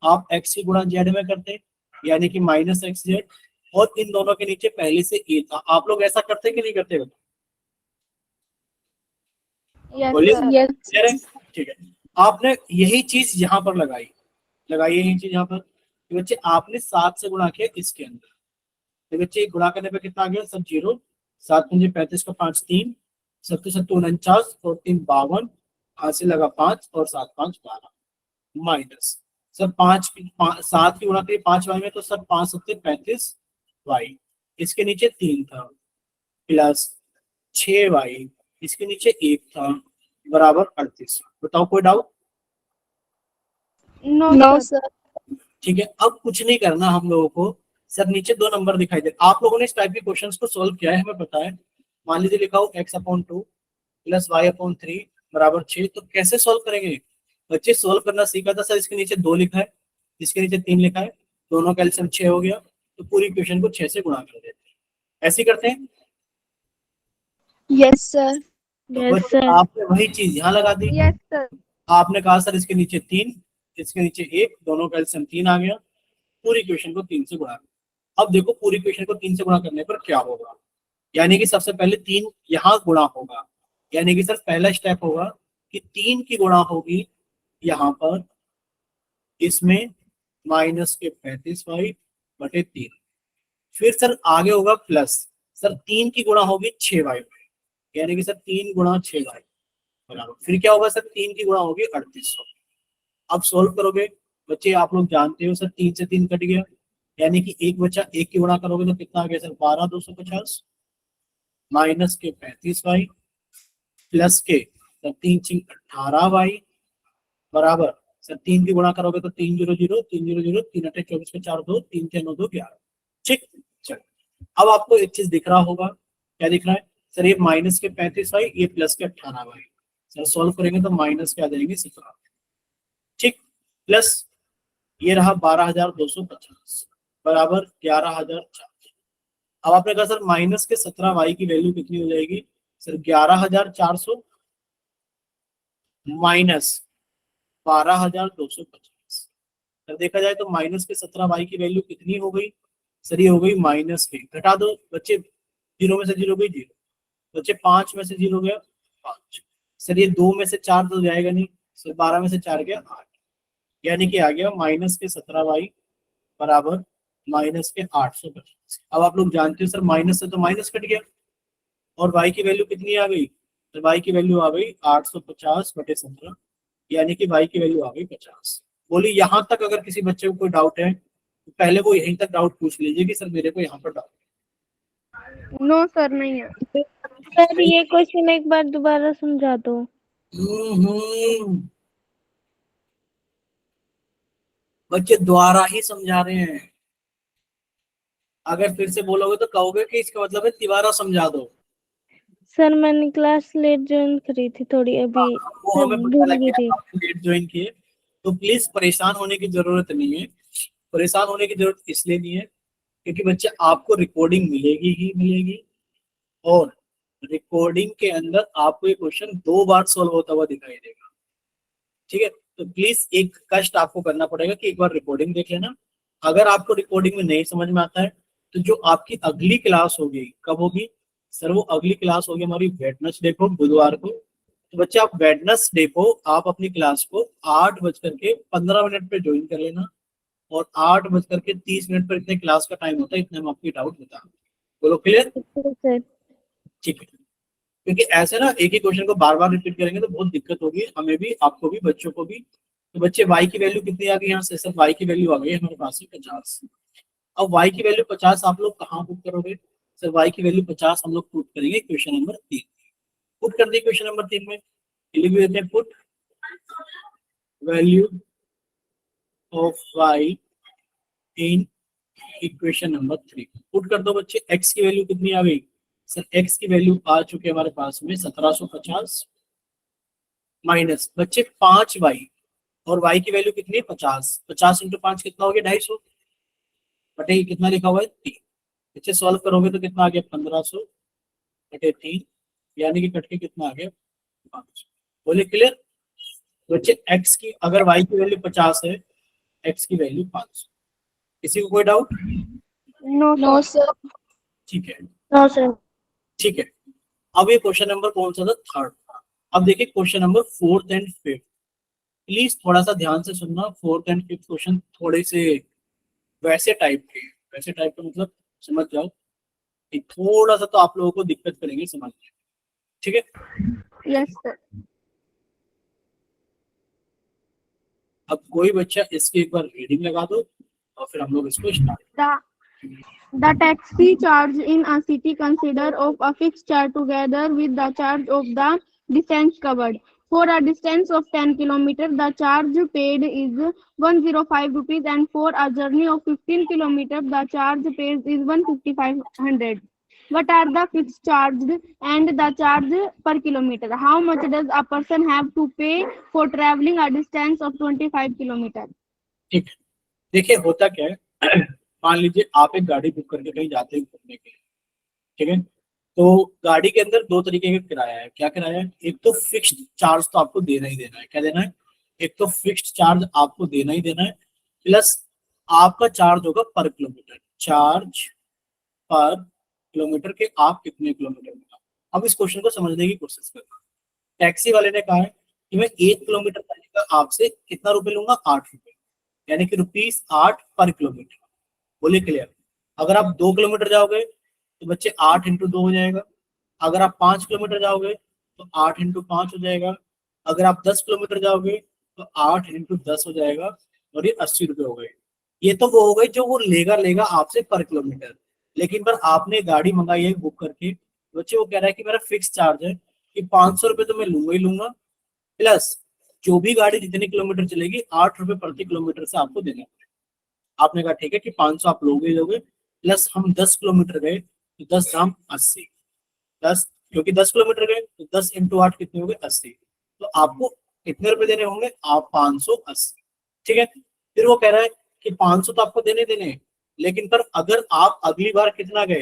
आप x की गुणा z में करते, यानी कि माइनस एक्स जेड। और इन दोनों के नीचे पहले से a था। आप लोग ऐसा करते कि नहीं करते? यस बोलिए। सर। यस क्लियर है? ठीक है, आपने यही चीज यहाँ पर लगाई, यही चीज यहाँ पर कि बच्चे आपने 7 से गुणा किया इसके अंदर। तो बच्चे गुणा करने पे कितना आ गया? सब जीरो। 7×5 = 35 का 5 3, 7×7 = 49 और 3 52, हाथ से लगा 5 और 7 5 12 माइनस सर 7 की गुणा करिए 5y में, तो सर 5 7 35 वाई, इसके नीचे 3 था, प्लस 6y, इसके नीचे 1 था, बराबर 38। बताओ कोई doubt? No no sir. Sir. ठीक है, अब कुछ नहीं करना हम लोगों को। सर नीचे 2 नंबर दिखाई दे, आप लोगों ने इस टाइप के क्वेश्चंस को सोल्व किया है, हमें पता है। मान लीजिए लिखा हो x/2 प्लस y/3 बराबर 6, तो कैसे सोल्व करेंगे? बच्चे सोल्व करना सीखा था सर, इसके नीचे 2 लिखा है, इसके नीचे 3 लिखा है, दोनों का एलसीएम 6 हो गया, तो पूरी इक्वेशन को 6 से गुणा कर देते हैं। ऐसे ही करते हैं। Yes sir. तो यस बच्चे सर। आपने वही चीज यहाँ लगा दी। Yes sir. आपने कहा सर इसके नीचे 3, इसके नीचे 1, दोनों का एलसीएम 3 आ गया, पूरी इक्वेशन को 3 से गुणा। अब देखो पूरी इक्वेशन को 3 से गुणा करने पर क्या होगा, यानी कि सबसे पहले 3 यहाँ गुणा होगा, यानी कि सर पहला स्टेप होगा कि 3 की गुणा होगी यहाँ पर, इसमें माइनस के 35y बटे 3। फिर सर आगे होगा प्लस, सर 3 की गुणा होगी 6y पे, यानी कि सर 3 गुणा 6y बराबर, फिर क्या होगा सर 3 की गुणा होगी 3800। अब सोल्व करोगे बच्चे, आप लोग जानते हो सर 3 से 3 कट गया, यानी कि एक बचा, एक की गुणा करोगे तो कितना आ गया सर 12,250 माइनस के 35y प्लस के सर 3×6 = 18y बराबर, सर 3 की गुणा करोगे तो 3 0 0 3 0 0 3 8 24 के 4 2 3 6 9 2 11। ठीक, चलो अब आपको एक चीज दिख रहा होगा, क्या दिख रहा है? सर ये माइनस के 35y, ये प्लस के 18y। सर सोल्व करेंगे तो माइनस के आ जाएंगे 17। ठीक, प्लस ये रहा 12,250 बराबर 11,004। अब आपने कहा सर माइनस के 17y की वैल्यू कितनी हो जाएगी? Sir 11,400 minus 12,250। तो देखा जाए तो माइनस के 17y की वैल्यू कितनी हो गई? सर ये हो गई माइनस के, घटा दो बच्चे, 0 में से 0 गई 0, बच्चे 5 में से 0 गया 5। सर ये 2 में से 4 तो जाएगा नहीं, सर 12 में से 4 गया 8, यानी कि आ गया माइनस के 17y बराबर माइनस के 850। अब आप लोग जानते हो सर माइनस से तो माइनस कट गया, और y की वैल्यू कितनी आ गई, तो y की वैल्यू आ गई 850/17, यानी कि y की वैल्यू आ गई 50। बोलिए यहाँ तक अगर किसी बच्चे को कोई डाउट है तो पहले वो यहीं तक डाउट पूछ लीजिए कि सर मेरे को यहाँ पर डाउट नो सर नहीं है। सर ये क्वेश्चन एक बार दोबारा समझा दो। बच्चे द्वारा ही समझा रहे हैं, अगर फिर से बोलोगे तो कहोगे कि इसका मतलब है तिवारा समझा दो। सर मैंने क्लास लेट ज्वाइन करी थी थोड़ी अभी, वो सब हमें पता भूल लग गई गया थी। आपने लेट ज्वाइन किए, तो प्लीज परेशान होने की जरूरत नहीं है। परेशान होने की जरूरत इसलिए नहीं है क्योंकि बच्चे आपको रिकॉर्डिंग मिलेगी ही मिलेगी, और रिकॉर्डिंग के अंदर आपको ये क्वेश्चन 2 बार सॉल्व होता हुआ दिखाई देगा। ठीक है, तो प्लीज एक कष्ट आपको करना पड़ेगा कि एक बार रिकॉर्डिंग देख लेना। अगर आपको रिकॉर्डिंग में नहीं समझ में आता है तो जो आपकी अगली क्लास होगी, कब होगी सर, वो अगली क्लास होगी हमारी वेडनेसडे को, बुधवार को। तो बच्चे आप वेडनेसडे को आप अपनी क्लास को 8:15 पे ज्वाइन कर लेना, और 8:30 पर इतने क्लास का टाइम होता है, इतने हम आपकी डाउट बता देंगे। बोलो क्लियर? सर ठीक है, क्योंकि ऐसे ना एक ही क्वेश्चन को बार बार रिपीट करेंगे तो बहुत दिक्कत होगी, हमें भी, आपको भी, बच्चों को भी। तो बच्चे y की वैल्यू कितनी आ गई यहाँ से, सर y की वैल्यू आ गई हमारे पास में 50। अब y की वैल्यू 50 आप लोग कहाँ पुट करोगे, सर y की वैल्यू 50 हम लोग पुट करेंगे क्वेश्चन नंबर 3। पुट कर दिए क्वेश्चन नंबर 3 में, लिख देते हैं put value of y in equation number 3। Put कर दो बच्चे, x की वैल्यू कितनी आ गई, सर x की वैल्यू आ चुकी है हमारे पास में 1750, माइनस बच्चे 5y, और y की वैल्यू कितनी है 50, 50 इंटू 5 कितना हो गया 250, बटे ये कितना लिखा हुआ है 3। बच्चे सॉल्व करोगे तो कितना आ गया 1500 बटे 3, यानी कि कट के कितना आ गया 5। बोले क्लियर? बच्चे x की, अगर y की वैल्यू 50 है, x की वैल्यू 500। किसी को कोई डाउट? No No, sir. ठीक है, नो सर। ठीक है। अब ये क्वेश्चन नंबर कौन सा था, थर्ड। अब देखिए question number 4th and 5th, please थोड़ा सा ध्यान से सुनना। 4th एंड 5th क्वेश्चन थोड़े से वैसे टाइप के, वैसे टाइप का मतलब समझ जाओ कि थोड़ा सा तो आप लोगों को दिक्कत करेंगे समझने में, ठीक है? Yes sir. अब कोई बच्चा इसकी एक बार रीडिंग लगा दो और फिर हम लोग इसको start. The taxi charge in a city consider of a fixed charge together with the charge of the distance covered. For a distance of 10 km, the charge paid is 105 rupees, and for a journey of 15 km, the charge paid is 15500. What are the fixed charge and the charge per kilometer? How much does a person have to pay for traveling a distance of 25 km? ठीक है, देखिए होता क्या है, मान लीजिए आप एक गाड़ी बुक करके कहीं जाते हैं घूमने के लिए, ठीक है? तो गाड़ी के अंदर 2 तरीके का किराया है। क्या किराया है? एक तो फिक्स्ड चार्ज तो आपको देना ही देना है। क्या देना है? एक तो फिक्स्ड चार्ज आपको देना ही देना है, प्लस आपका चार्ज होगा पर किलोमीटर, चार्ज पर किलोमीटर के आप कितने किलोमीटर में। अब इस क्वेश्चन को समझने की कोशिश करना। टैक्सी वाले ने कहा है कि मैं 1 किलोमीटर जाने का आपसे कितना रुपए लूंगा, 8 रुपए, यानी कि ₹8 पर किलोमीटर। बोले क्लियर? अगर आप 2 किलोमीटर जाओगे तो बच्चे 8 इंटू 2 हो जाएगा। अगर आप 5 किलोमीटर जाओगे तो 8 इंटू 5 हो जाएगा। अगर आप 10 किलोमीटर जाओगे तो 8 इंटू 10 हो जाएगा, और ये 80 रुपए हो गए। ये तो वो हो गए जो वो लेगा आपसे पर किलोमीटर, लेकिन पर आपने गाड़ी मंगाई है बुक करके, बच्चे वो कह रहा है कि मेरा फिक्स चार्ज है कि 500 रुपए तो मैं लूंगा ही लूंगा, प्लस जो भी गाड़ी जितने किलोमीटर चलेगी 8 रुपए प्रति किलोमीटर से आपको देना पड़ेगा। आपने कहा ठीक है कि 500 आप लोगे ही लोगे, प्लस हम 10 किलोमीटर गए तो 10 दाम 80, 10 क्योंकि 10 किलोमीटर गए तो 10 इंटू 8 कितने हो गए 80, तो आपको कितने रुपए देने होंगे आप 580। ठीक है, फिर वो कह रहा है कि 500 तो आपको देने देने, लेकिन पर अगर आप अगली बार कितना गए,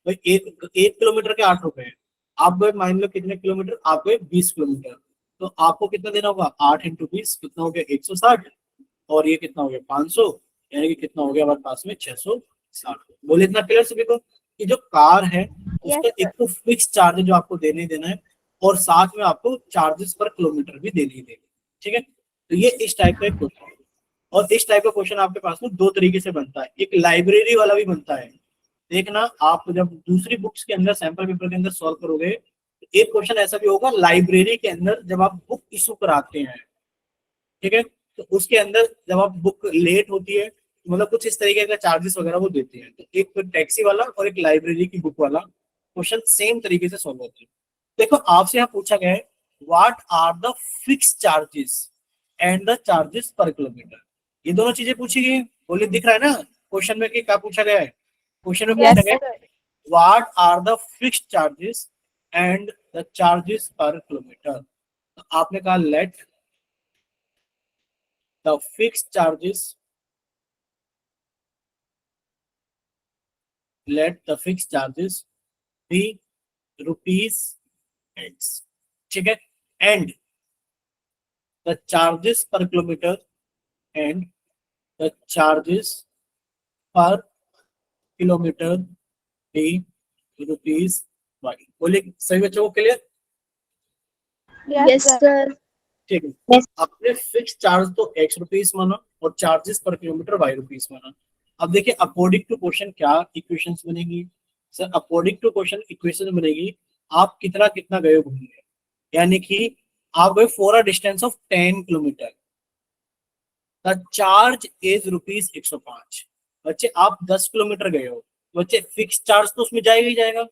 भाई एक किलोमीटर के 8 रुपए, आप गए मान लो कितने किलोमीटर, आप गए 20 किलोमीटर, तो आपको कितना देना होगा 8 इंटू 20 कितना हो गया 160, और ये कितना हो गया 500, यानी कि कितना हो गया हमारे पास में 660। 60। बोले इतना क्लियर सभी को कि जो कार है उसका Yes, एक तो फिक्स चार्ज जो आपको देने ही देना है और साथ में आपको चार्जेस पर किलोमीटर भी देने ही देने, ठीक है। तो ये इस टाइप का एक क्वेश्चन है। और इस टाइप का क्वेश्चन आपके पास में दो तरीके से बनता है, एक लाइब्रेरी वाला भी बनता है। देखना आप जब दूसरी बुक्स के अंदर सैंपल पेपर के अंदर सॉल्व करोगे, एक क्वेश्चन ऐसा भी होगा लाइब्रेरी के अंदर जब आप बुक इशू कराते हैं, ठीक है, तो उसके अंदर जब आप बुक लेट होती है मतलब कुछ इस तरीके का चार्जेस वगैरह वो देते हैं। तो एक तो टैक्सी वाला और एक लाइब्रेरी की बुक वाला क्वेश्चन सेम तरीके से सॉल्व होते हैं। देखो आपसे यहाँ पूछा गया है what are the fix charges and the charges per kilometre, ये दोनों चीजें पूछी गई। बोले दिख रहा है ना क्वेश्चन में कि क्या पूछा गया है, क्वेश्चन में पूछा गया है what are the fix charges and the charges per kilometre. तो आपने कहा let the fix charges, let the fixed charges be rupees X, ठीक है, and the charges per kilometer and the charges per kilometer be rupees Y। बोलिए सही बच्चों को क्लियर? Yes, sir. ठीक है, आपने फिक्स चार्ज तो X रुपीस माना और charges per kilometre Y rupees माना। अब देखिए अकॉर्डिंग टू क्वेश्चन क्या इक्वेशंस बनेगी sir, according to question equation बनेगी आप कितना कितना गए घूमने, यानी कि आप गए for a distance of 10 kilometre, the charge is rupees 105। बच्चे आप 10 किलोमीटर गए हो, बच्चे फिक्स चार्ज तो उसमें जाएगा ही जाएगा,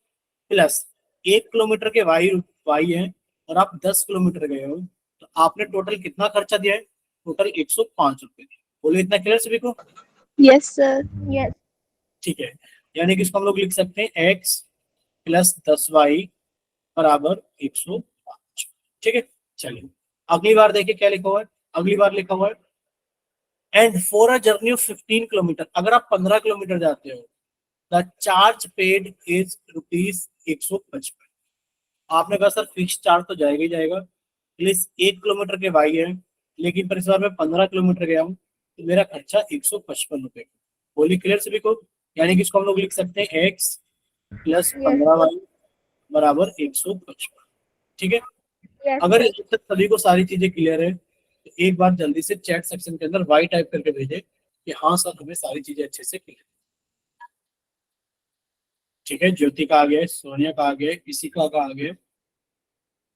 प्लस 1 किलोमीटर के वाई है और आप 10 किलोमीटर गए हो, तो आपने टोटल कितना खर्चा दिया है, टोटल 105 रुपए। बोले इतना क्लियर सभी को? Yes, sir. Yes. ठीक है, यानी कि इसको हम लोग लिख सकते हैं x प्लस 10y बराबर 105, ठीक है। चलिए अगली बार देखिए क्या लिखा हुआ है, अगली बार लिखा हुआ है and for a journey of 15 kilometre, अगर आप 15 किलोमीटर जाते हो the charge paid is rupees 155। आपने कहा सर फिक्स चार्ज तो जाएगा ही जाएगा, प्लीज 1 किलोमीटर के वाई है, लेकिन पर इस बार मैं 15 किलोमीटर गया हूँ तो मेरा खर्चा 155 रुपए। बोली क्लियर सभी को? यानी कि इसको हम लोग लिख सकते हैं x प्लस 15y बराबर 155, ठीक है। Yes. अगर इस तक सभी को सारी चीजें क्लियर है तो एक बार जल्दी से चैट सेक्शन के अंदर y टाइप करके भेजे कि हाँ सर हमें सारी चीजें अच्छे से क्लियर, ठीक है। ज्योति का आ गया, सोनिया का आ गया, इशिका का आ गया,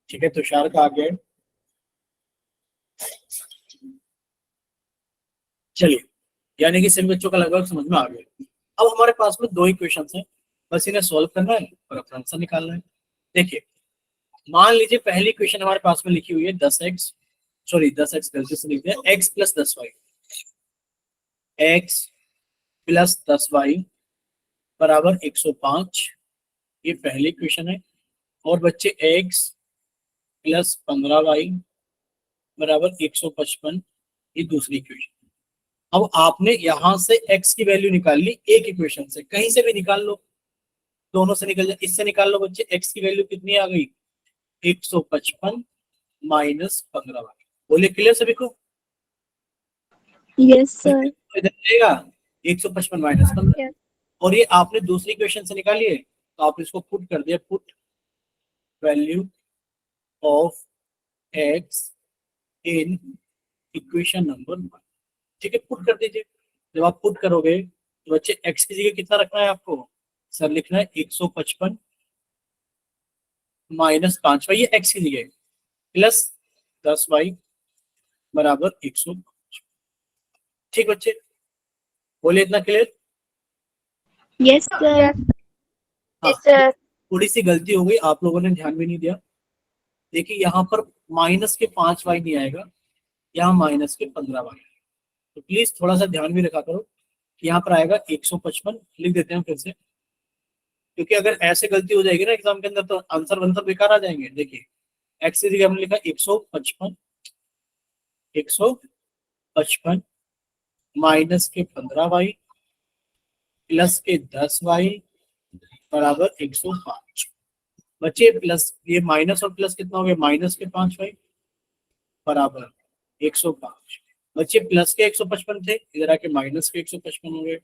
ठीक है, तुषार का आ गया। चलिए यानी कि सभी बच्चों का लगभग समझ में आ गया। अब हमारे पास में दो इक्वेशंस हैं, बस इन्हें सॉल्व करना है और अपना आंसर निकालना है। देखिए मान लीजिए पहली इक्वेशन हमारे पास में लिखी हुई है 10x, सॉरी 10x गलती से लिख दिया, x plus 10y, x plus 10y बराबर 105, ये पहली इक्वेशन है। और बच्चे x प्लस 15y बराबर 155, ये दूसरी इक्वेशन। अब आपने यहां से x की वैल्यू निकाल ली एक इक्वेशन से, कहीं से भी निकाल लो, दोनों से निकल जाए, इससे निकाल लो बच्चे, x की वैल्यू कितनी आ गई 155 माइनस 15y। बोले क्लियर सभी को? Yes, sir. इधर रहेगा 155 माइनस 15, और ये आपने दूसरी इक्वेशन से निकाली है तो आपने इसको पुट कर दिया, put value of x in equation number 1, ठीक है, पुट कर दीजिए। जब आप पुट करोगे तो बच्चे x की जगह कितना रखना है आपको, सर लिखना है 155 माइनस 5y, ये x की जगह प्लस 10y बराबर 105, ठीक बच्चे, बोले इतना क्लियर? Yes, sir. हाँ, थोड़ी सी गलती हो गई, आप लोगों ने ध्यान भी नहीं दिया। देखिए यहाँ पर माइनस के 5y नहीं आएगा, यहाँ माइनस के 15y, तो प्लीज थोड़ा सा ध्यान भी रखा करो कि यहाँ पर आएगा 155, लिख देते हैं फिर से, क्योंकि अगर ऐसे गलती हो जाएगी ना एग्जाम के अंदर तो आंसर वंसर बेकार आ जाएंगे। देखिए एक्स की जगह हमने लिखा 155 माइनस के 15y प्लस के 10y बराबर 105। बच्चे प्लस ये माइनस और प्लस कितना हो गया, माइनस के 5y बराबर 105। बच्चे प्लस के 155 थे, इधर आके माइनस के 155 हो गए,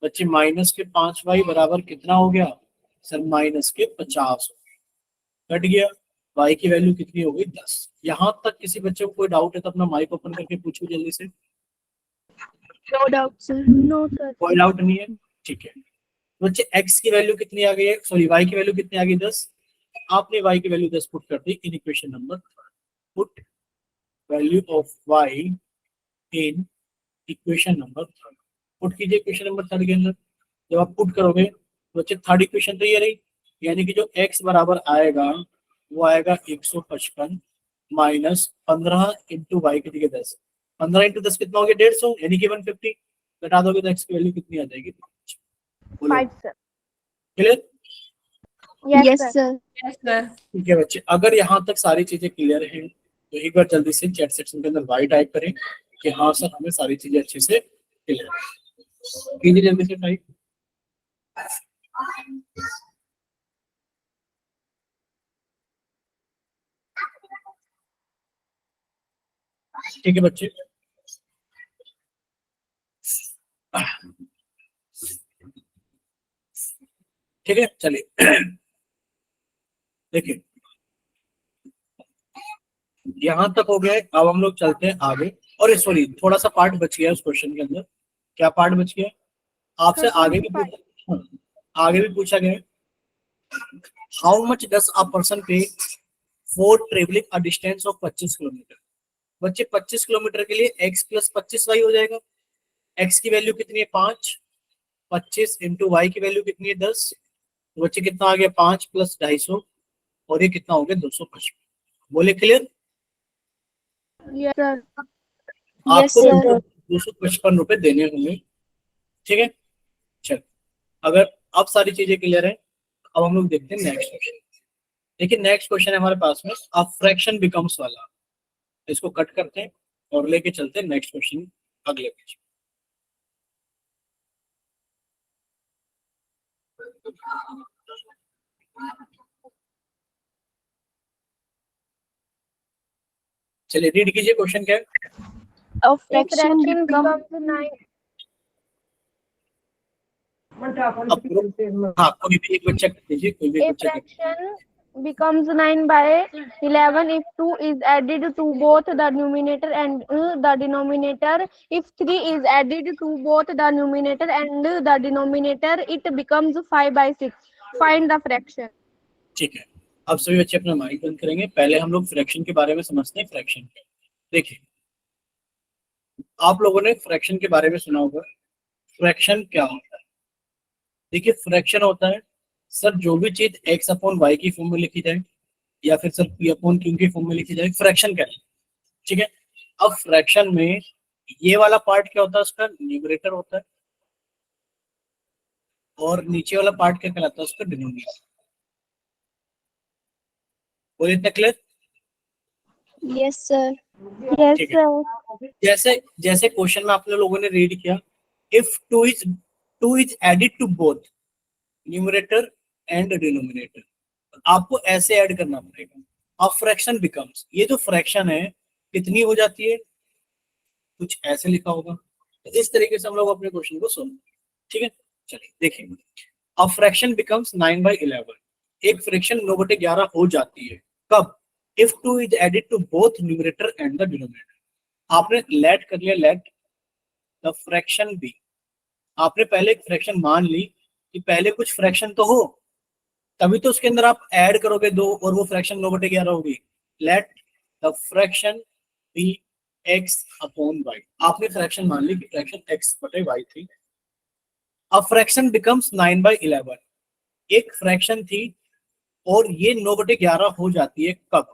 बच्चे माइनस के 5y बराबर कितना हो गया सर, माइनस के 50 कट गया। y की वैल्यू कितनी हो गई 10। यहां तक किसी बच्चे को कोई डाउट है तो अपना माइक ओपन करके पूछो जल्दी से। No doubt, sir. No, sir. कोई डाउट नहीं है, ठीक है। बच्चे x की वैल्यू कितनी आ गई है, सॉरी y की वैल्यू कितनी आ गई 10। आपने y की वैल्यू 10 पुट कर दी in equation number, put value of y in equation number 3। Put कीजिए इक्वेशन नंबर 3 के अंदर। जब आप पुट करोगे तो बच्चे थर्ड इक्वेशन तो ये रही, यानी कि जो x बराबर आएगा वो आएगा 155 माइनस 15 इंटू वाई की जगह 10। 15 इंटू 10 कितना हो गया 150, यानी कि 150। घटा दोगे तो x की वैल्यू कितनी आ जाएगी, 5 sir. Clear? Yes, sir. Yes sir. ठीक है बच्चे, अगर यहाँ तक सारी चीजें क्लियर हैं तो एक बार जल्दी से चैट सेक्शन के अंदर वाई टाइप करें कि हाँ सर हमें सारी चीजें अच्छे से क्लियर है। कीजिए जल्दी से टाइप। ठीक है बच्चे, ठीक है चलिए देखिए यहां तक हो गया है। अब हम लोग चलते हैं आगे, और सॉरी थोड़ा सा पार्ट बच गया है उस क्वेश्चन के अंदर। क्या पार्ट बच गया है आपसे? आगे भी आगे भी पूछा गया है, how much does a person pay for travelling a distance of 25 kilometre. बच्चे 25 किलोमीटर के लिए x प्लस 25y हो जाएगा। x की वैल्यू कितनी है 5, 25 इंटू वाई की वैल्यू कितनी है 10। तो बच्चे कितना आ गया 5 प्लस 250 और ये कितना हो गया 255। बोले क्लियर? Yes sir. Yes, आपको sir. 255 रुपए देने होंगे, ठीक है। चल अगर अब सारी चीजें क्लियर है, अब हम लोग देखते हैं नेक्स्ट क्वेश्चन। देखिए नेक्स्ट क्वेश्चन है हमारे पास में अ फ्रैक्शन बिकम्स वाला। इसको कट करते हैं और लेके चलते हैं नेक्स्ट क्वेश्चन अगले पेज। चलिए रीड कीजिए क्वेश्चन क्या है। A A fraction fraction becomes becomes 9. हाँ कोई भी एक बच्चा कर दीजिए, कोई भी एक A बच्चा कर। fraction becomes 9 by 11 if 2 is added to both the numerator and the denominator. If 3 is added to both the numerator and the denominator, it becomes 5 by 6. Find the fraction. ठीक है, अब सभी बच्चे अपना माइक बंद करेंगे। पहले हम लोग फ्रैक्शन के बारे में समझते हैं। फ्रैक्शन देखिए, आप लोगों ने फ्रैक्शन के बारे में सुना होगा। फ्रैक्शन क्या होता है? देखिए फ्रैक्शन होता है सर जो भी चीज x अपॉन वाई की फॉर्म में लिखी जाए या फिर सर p अपॉन q की फॉर्म में लिखी जाए, फ्रैक्शन क्या है, ठीक है। अब फ्रैक्शन में ये वाला पार्ट क्या होता है, उसका न्यूमरेटर होता है, और नीचे वाला पार्ट क्या कहलाता है, उसका डिनोमिनेटर। बोलिए इतना क्लियर? yes, sir. Yes, ठीक है। sir. जैसे जैसे क्वेश्चन में आपने लोगों ने रीड किया, if two is added to both numerator and denominator, आपको ऐसे ऐड करना पड़ेगा। अब फ्रैक्शन बिकम्स, ये जो फ्रैक्शन है कितनी हो जाती है, कुछ ऐसे लिखा होगा। तो इस तरीके से हम लोग अपने क्वेश्चन को सोल्व, ठीक है। चलिए देखेंगे, अब फ्रैक्शन बिकम्स 9 by 11। एक फ्रैक्शन 9/11 हो जाती है कब, if 2 is added to both numerator and the denominator. आपने लेट कर लिया, लेट द फ्रैक्शन बी। आपने पहले एक फ्रैक्शन मान ली कि पहले कुछ फ्रैक्शन तो हो, तभी तो उसके अंदर आप ऐड करोगे 2 और वो फ्रैक्शन 9/11 होगी। Let the fraction be x upon y। आपने फ्रैक्शन मान ली कि फ्रैक्शन x/y थी। अब फ्रैक्शन बिकम्स 9 by 11। एक फ्रैक्शन थी और ये 9/11 हो जाती है कब,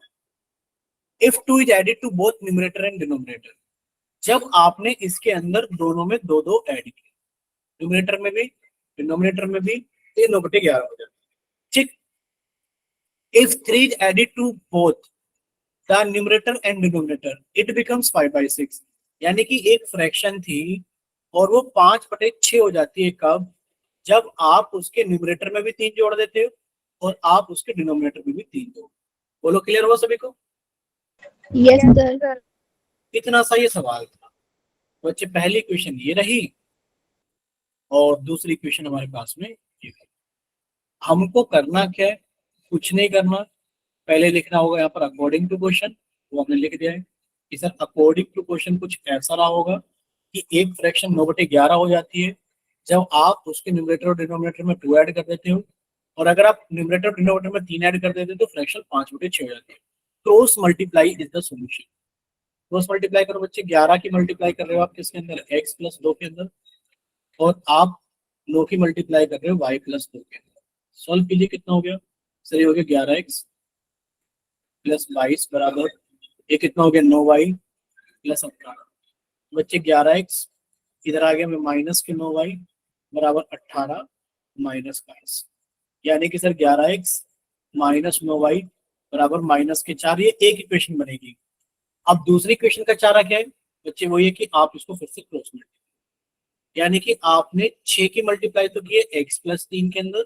if 2 is added to both numerator and denominator. जब आपने इसके अंदर दोनों में 2-2 ऐड किए, न्यूमरेटर में भी डिनोमिनेटर में भी, ये 9/11 हो जाती है, ठीक। If 3 is added to both the numerator and denominator, it becomes 5 by 6। यानी कि एक फ्रैक्शन थी और वो 5/6 हो जाती है कब, जब आप उसके न्यूमरेटर में भी 3 जोड़ देते हो और आप उसके डिनोमिनेटर में भी 3 जोड़। बोलो क्लियर हुआ सभी को? Yes, sir. इतना सा ये सवाल था बच्चे। पहली क्वेश्चन ये रही और दूसरी इक्वेशन हमारे पास में ये है। हमको करना क्या है, कुछ नहीं करना, पहले लिखना होगा यहाँ पर अकॉर्डिंग टू क्वेश्चन, वो हमने लिख दिया है कि सर अकॉर्डिंग टू क्वेश्चन कुछ ऐसा रहा होगा कि एक फ्रैक्शन 9/11 हो जाती है जब आप उसके न्यूमरेटर और डिनोमिनेटर में 2 ऐड कर देते हो, और अगर आप न्यूमरेटर और डिनोमिनेटर में 3 ऐड कर देते हो तो फ्रैक्शन 5/6 हो जाती है। Cross multiply is the solution. Cross multiply करो बच्चे, 11 की मल्टीप्लाई कर रहे हो आप किसके अंदर, x + 2 के अंदर, और आप 9 की मल्टीप्लाई कर रहे हो y + 2 के अंदर। सॉल्व कीजिए, कितना हो गया सर, ये हो गया 11x + 22 बराबर, ये कितना हो गया 9y + 18। बच्चे 11x इधर आ गया में माइनस के 9y बराबर 18 - 22, यानी कि सर 11x - 9y बराबर -4, ये एक इक्वेशन बनेगी। अब दूसरी इक्वेशन का चारा क्या है बच्चे, वो ये कि आप इसको फिर से क्रॉस मल्टीप्लाई, यानी कि आपने 6 की मल्टीप्लाई तो की है x + 3 के अंदर,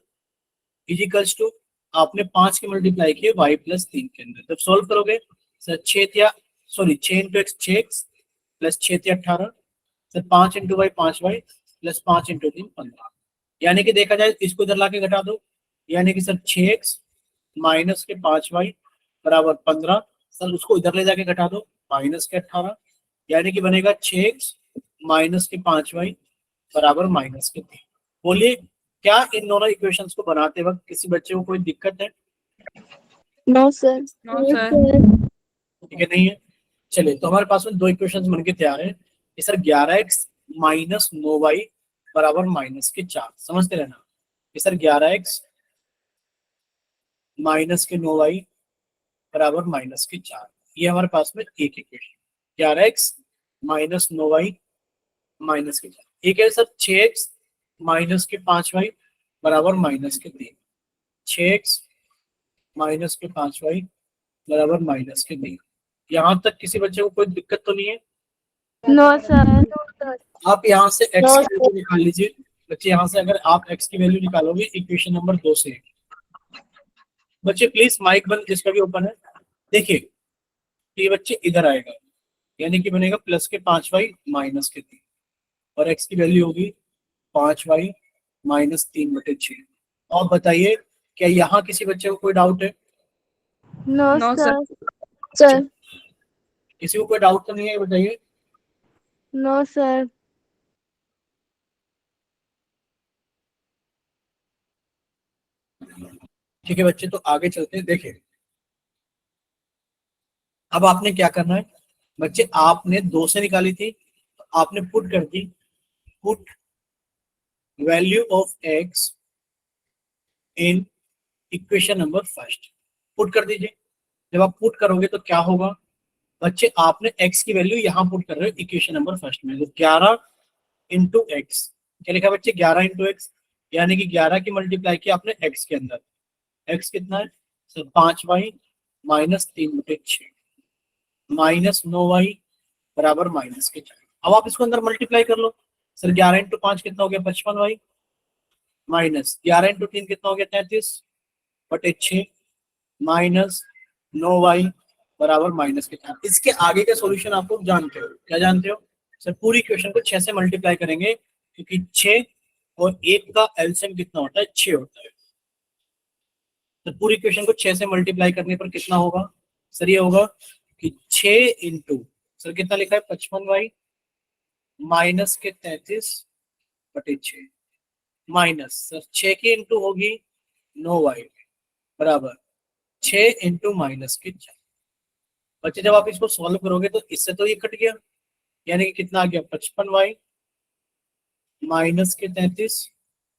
इजिकल्स टू आपने 5 की मल्टीप्लाई की है y + 3 के अंदर। जब सॉल्व करोगे sir 6 × x 6x + 6 × 18, sir 5 × y 5y + 5 × 3 15, यानी कि देखा जाए इसको इधर लाके घटा दो, यानी कि सर 6x - के 5y बराबर 15, सर उसको इधर ले जाके घटा दो -के 18, यानी कि बनेगा 6x - के 5y बराबर -के 3। बोलिए क्या इन दोनों इक्वेशंस को बनाते वक्त किसी बच्चे को कोई दिक्कत है? No, sir. ठीक है, नहीं है। चलिए, तो हमारे पास में दो इक्वेशंस बनके तैयार है कि सर 11x - 9y बराबर -4, समझते रहना कि सर 11x - के 9y बराबर -4, ये हमारे पास में एक इक्वेशन, 11x - 9y -4। एक है सर 6x - के 5y बराबर -3, 6x - के 5y बराबर -3। यहाँ तक किसी बच्चे को कोई दिक्कत तो नहीं है? No, sir. आप यहाँ से x की वैल्यू निकाल लीजिए बच्चे, यहाँ से अगर आप x की वैल्यू निकालोगे इक्वेशन नंबर 2 से। बच्चे प्लीज माइक बंद जिसका भी ओपन है, देखिए ये बच्चे इधर आएगा, यानी कि बनेगा प्लस के 5y - के 3, और x की वैल्यू होगी 5y - 3/6। और बताइए क्या यहाँ किसी बच्चे को कोई डाउट है? No, sir. Sir. किसी को कोई डाउट तो नहीं है, बताइए। No, sir. ठीक है बच्चे, तो आगे चलते हैं। देखिए अब आपने क्या करना है बच्चे, आपने 2 से निकाली थी तो आपने पुट कर दी, put value of x in equation number first, put कर दीजिए। जब आप पुट करोगे तो क्या होगा बच्चे, आपने x की वैल्यू यहाँ पुट कर रहे हो इक्वेशन नंबर फर्स्ट में, तो 11 × x, क्या लिखा बच्चे 11 × x, यानी कि 11 की मल्टीप्लाई की आपने x के अंदर, x कितना है सर 5y - 3/6 -9y बराबर -4। अब आप इसको अंदर मल्टीप्लाई कर लो, सर 11 × 5 कितना हो गया 55y, माइनस 11 × 3 कितना हो गया 33/6 -9y बराबर -4। इसके आगे का सॉल्यूशन आप लोग जानते हो, क्या जानते हो सर, पूरी इक्वेशन को 6 से मल्टीप्लाई करेंगे, क्योंकि 6 और 1 का एलसीएम कितना होता है 6 होता है। तो पूरी इक्वेशन को 6 से मल्टीप्लाई करने पर कितना होगा सर, ये होगा कि 6 × सर कितना लिखा है 55y - के 33/6 माइनस सर 6 की इंटू होगी 9y बराबर 6 × -4। बच्चे जब आप इसको सॉल्व करोगे तो इससे तो ये कट गया, यानी कि कितना आ गया 55y - के 33,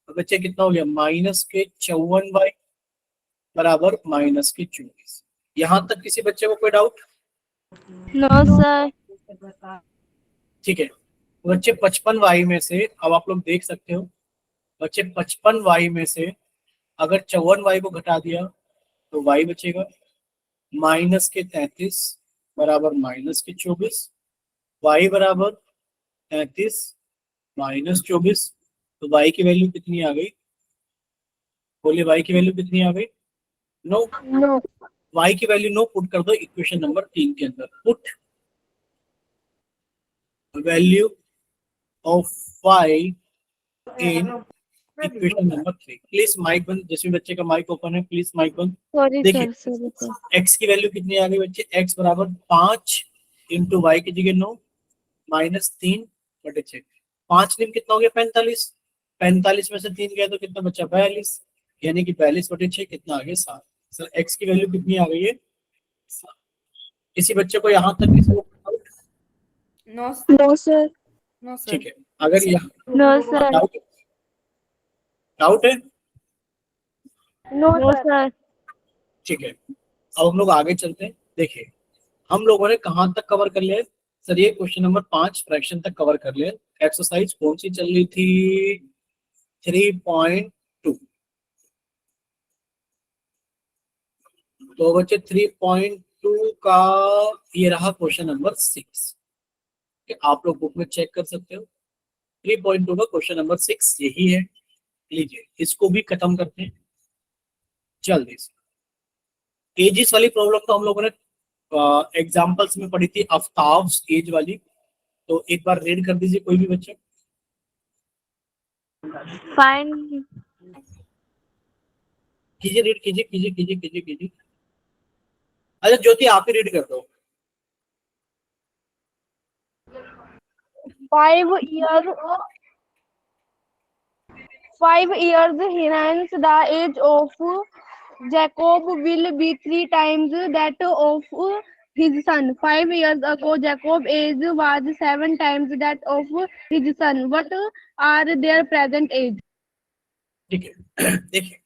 और बच्चे कितना हो गया -54y बराबर -24। यहाँ तक किसी बच्चे को कोई डाउट? No, sir. ठीक है बच्चे, 55y में से अब आप लोग देख सकते हो बच्चे, 55y में से अगर 54y को घटा दिया तो y बचेगा के 33 बराबर के 24, y बराबर 33 - 24, तो y की वैल्यू कितनी आ गई, बोलिए y की वैल्यू कितनी आ गई, 9। No. y की वैल्यू 9 पुट कर दो इक्वेशन नंबर 3 के अंदर, put value of y in equation number 3। Please mic बंद, जिस भी बच्चे का माइक ओपन है प्लीज माइक बंद। सॉरी देखिए सर, सॉरी सर। x की वैल्यू कितनी आ गई बच्चे, x बराबर 5 इंटू वाई की जगह 9 माइनस 3/6। 5 दिन कितना हो गया 45, 45 में से 3 गया तो कितना बचा 42, यानी कि 42/6 कितना आ गया 7। सर x की वैल्यू कितनी आ गई है 7। किसी बच्चे को यहाँ तक किसी को no No, sir. No sir. ठीक है, अगर यहाँ नो सर। डाउट डाउट है No, नो sir. सर। ठीक है, अब हम लोग आगे चलते हैं। देखिए हम लोगों ने कहां तक कवर कर लिया है सर, ये क्वेश्चन नंबर 5 फ्रैक्शन तक कवर कर लिया। एक्सरसाइज कौन सी चल रही थी 3.2। तो बच्चे 3.2 का ये रहा क्वेश्चन नंबर 6, आप लोग बुक में चेक कर सकते हो। 3.2 का क्वेश्चन नंबर 6 यही है। लीजिए इसको भी खत्म करते हैं जल्दी से। एजिस वाली प्रॉब्लम तो हम लोगों ने एग्जाम्पल्स में पढ़ी थी, आफ्ताब्स एज वाली, तो एक बार रीड कर दीजिए कोई भी बच्चा। फाइंड कीजिए, रीड कीजिए कीजिए कीजिए कीजिए कीजिए। अच्छा ज्योति आप ही रीड कर दो। 5 years hence the age of Jacob will be 3 times that of his son. 5 years ago Jacob's age was 7 times that of his son. What are their present age? ठीक है देखिए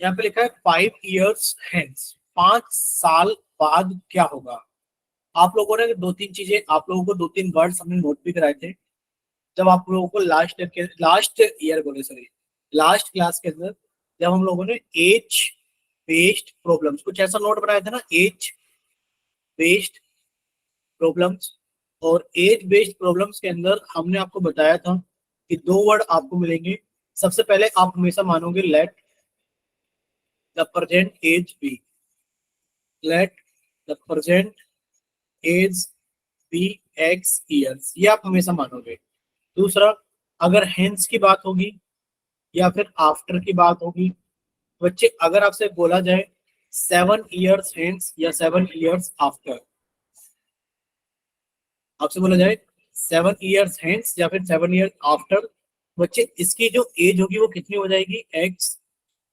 यहाँ पे लिखा है 5 years hence, 5 साल बाद क्या होगा। आप लोगों ने दो तीन चीजें, आप लोगों को दो तीन वर्ड्स हमने नोट भी कराए थे जब आप लोगों को लास्ट क्लास के अंदर, जब हम लोगों ने एज बेस्ड प्रॉब्लम्स कुछ ऐसा नोट बनाया था ना, एज बेस्ड प्रॉब्लम्स। और एज बेस्ड प्रॉब्लम्स के अंदर हमने आपको बताया था कि दो वर्ड आपको मिलेंगे। सबसे पहले आप हमेशा मानोगे let the present age be, let the present age be x years, ये आप हमेशा मानोगे। दूसरा, अगर हेंस की बात होगी या फिर आफ्टर की बात होगी, बच्चे अगर आपसे बोला जाए 7 years हेंस या 7 years आफ्टर, आपसे बोला जाए 7 years हेंस या फिर 7 years आफ्टर, बच्चे इसकी जो एज होगी वो कितनी हो जाएगी x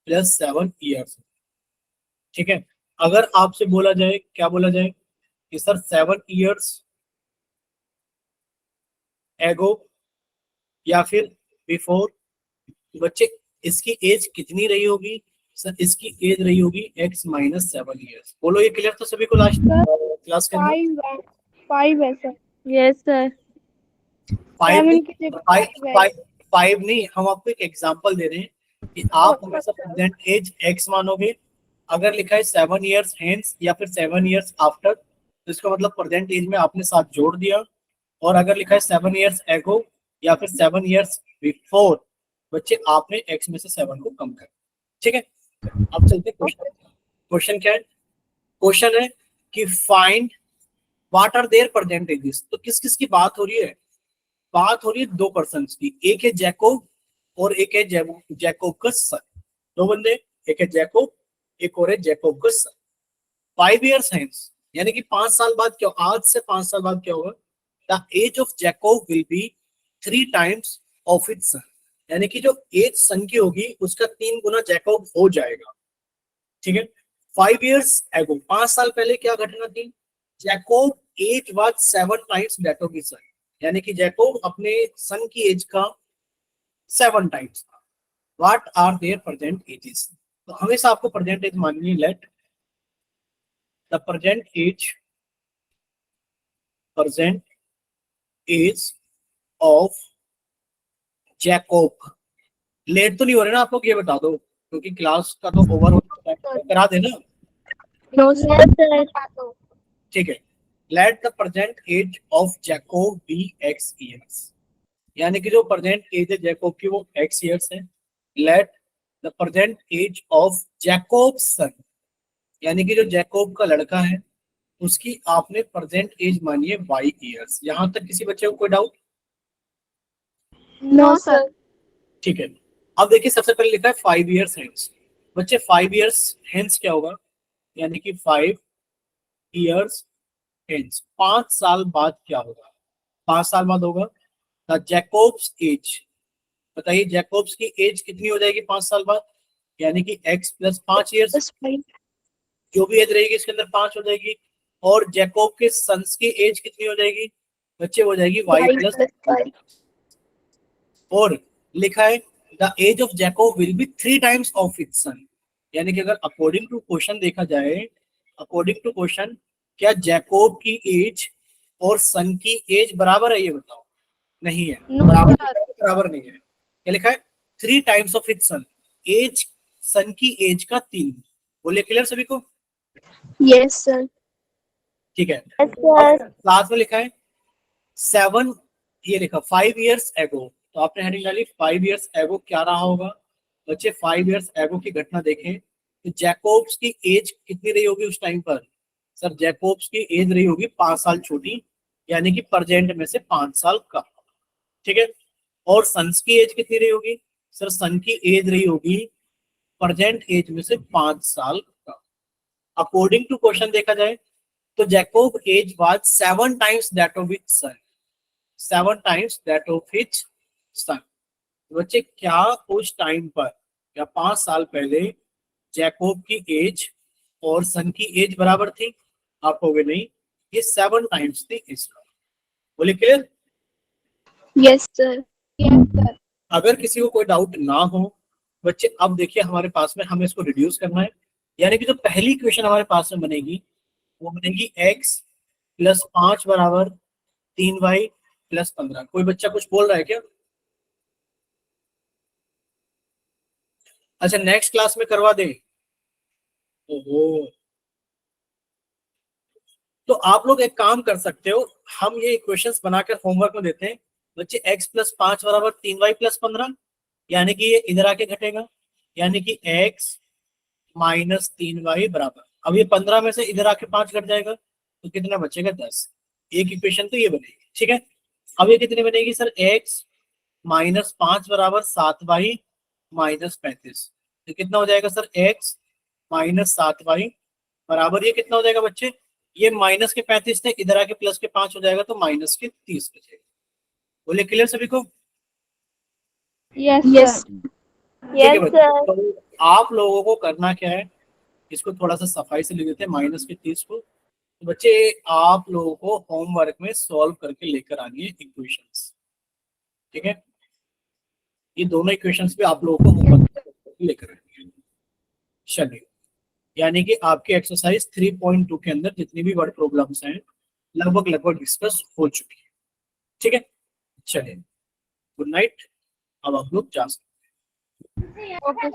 + 7 years। ठीक है, अगर आपसे बोला जाए, क्या बोला जाए कि सर 7 years एगो या फिर बिफोर, बच्चे इसकी एज कितनी रही होगी सर, इसकी एज रही होगी x - 7 years। बोलो ये क्लियर तो सभी को लास्ट क्लास के अंदर? 5 है सर। Yes sir. 5 नहीं, हम आपको एक एग्जांपल दे रहे हैं कि आप हमेशा प्रेजेंट एज x मानोगे। अगर लिखा है 7 years हेंस या फिर 7 years आफ्टर, तो इसका मतलब प्रेजेंट एज में आपने साथ जोड़ दिया। और अगर लिखा है 7 years एगो या फिर 7 years बिफोर, बच्चे आपने x में से 7 को कम कर। ठीक है, अब चलते क्वेश्चन। क्वेश्चन क्या है? क्वेश्चन है कि find what are their present ages. तो किस किस की बात हो रही है? बात हो रही है दो पर्सन की, एक है जैकोब और एक है जैकोब का सन। दो बंदे, एक है जैकोब, एक और है जैकोब का सन। 5 years हेंस यानी कि 5 साल बाद क्या, आज से 5 साल बाद क्या होगा? The age of Jacob will be 3 times of its son, यानी कि जो एज सन की होगी उसका 3 गुना जैकोब हो जाएगा। ठीक है, 5 years एगो, 5 साल पहले क्या घटना थी? Jacob age was 7 times that of his son, यानी कि जैकोब अपने सन की एज का 7 times था। What are their present ages? तो हमेशा आपको प्रेजेंट एज माननी है। Let the present age of Jacob. Let तो नहीं हो रहे ना आप लोग, ये बता दो, क्योंकि क्लास का तो ओवर करा देना। No, sir. ठीक है, let the present age of Jacob be x years, यानी कि जो प्रेजेंट एज है जैकोब की वो x years है। Let the present age of Jacob son, यानी कि जो जैकोब का लड़का है उसकी आपने प्रेजेंट एज मानी है y years। यहां तक किसी बच्चे को कोई डाउट? No, sir. ठीक है, अब देखिए सबसे पहले लिखा है 5 years hence। बच्चे 5 years hence क्या होगा, यानी कि 5 years hence 5 साल बाद क्या होगा, 5 साल बाद होगा द जैकोब्स एज। बताइए जैकोब्स की एज कितनी हो जाएगी 5 साल बाद, यानी कि x प्लस 5 ईयर्स, Plus 5. जो भी एज रहेगी इसके अंदर 5 हो जाएगी। और जैकोब के सन्स की एज कितनी हो जाएगी बच्चे, हो जाएगी y Y प्लस। plus 5. और लिखा है the age of Jacob will be 3 times of its son, यानी कि अगर अकॉर्डिंग टू क्वेश्चन देखा जाए, अकॉर्डिंग टू क्वेश्चन क्या जैकोब की एज और सन की एज बराबर है, ये बताओ। नहीं है, No, बराबर sir. बराबर नहीं है। क्या लिखा है 3 times of its son, age son की एज का 3। बोलिए क्लियर सभी को। Yes, sir. ठीक है, Yes, sir. साथ में लिखा है 7, ये लिखा 5 years ago, तो आपने हेडिंग डाली 5 years ago क्या रहा होगा बच्चे। 5 years ago की घटना देखें तो जैकोब्स की एज कितनी रही होगी उस टाइम पर। सर जैकोब्स की एज रही होगी 5 साल छोटी, यानी कि प्रेजेंट में से 5 साल कम। ठीक है, और सन्स की एज कितनी रही होगी, सर सन की एज रही होगी प्रेजेंट एज में से 5 साल कम। अकॉर्डिंग टू क्वेश्चन देखा जाए तो Jacob age was 7 times that of its son, 7 times that of its son. बच्चे क्या उस टाइम पर या 5 साल पहले जैकोब की एज और सन की एज बराबर थी, आप कहोगे नहीं, ये 7 times थी इसका। बोले clear. Yes, sir. Yes, sir. अगर किसी को कोई डाउट ना हो बच्चे, अब देखिए हमारे पास में हमें इसको रिड्यूस करना है, यानी कि जो पहली इक्वेशन हमारे पास में बनेगी वो बनेगी x प्लस 5 बराबर 3y प्लस 15। कोई बच्चा कुछ बोल रहा है क्या? अच्छा नेक्स्ट क्लास में करवा दें। ओहो, तो आप लोग एक काम कर सकते हो, हम ये इक्वेशंस बनाकर होमवर्क में देते हैं बच्चे। x प्लस 5 बराबर 3y प्लस 15, यानी कि ये इधर आके घटेगा, यानी कि x माइनस 3y बराबर, अब ये 15 में से इधर आके 5 घट जाएगा तो कितना बचेगा 10। एक इक्वेशन तो ये बनेगी। ठीक है, अब ये कितनी बनेगी सर, x माइनस 5 बराबर 7y माइनस 35, तो कितना हो जाएगा सर, x माइनस 7y बराबर, ये कितना हो जाएगा बच्चे, ये माइनस के 35 थे, इधर आके प्लस के 5 हो जाएगा तो माइनस के 30 बचेगा। बोले क्लियर सभी को। Yes, Yes. sir. ठीक है Yes, बच्चे, sir. तो आप लोगों को करना क्या है, इसको थोड़ा सा सफाई से लिख देते हैं माइनस के 30 को। तो बच्चे आप लोगों को होमवर्क में सॉल्व करके लेकर आनी है इक्वेशंस। ठीक है, ये दोनों इक्वेशंस भी आप लोगों को होमवर्क में लेकर आनी है। चलिए, यानी कि आपकी एक्सरसाइज 3.2 के अंदर जितनी भी वर्ड प्रॉब्लम्स हैं लगभग डिस्कस हो चुकी है। ठीक है, चलिए गुड नाइट, अब आप लोग जा सकते हैं। Okay.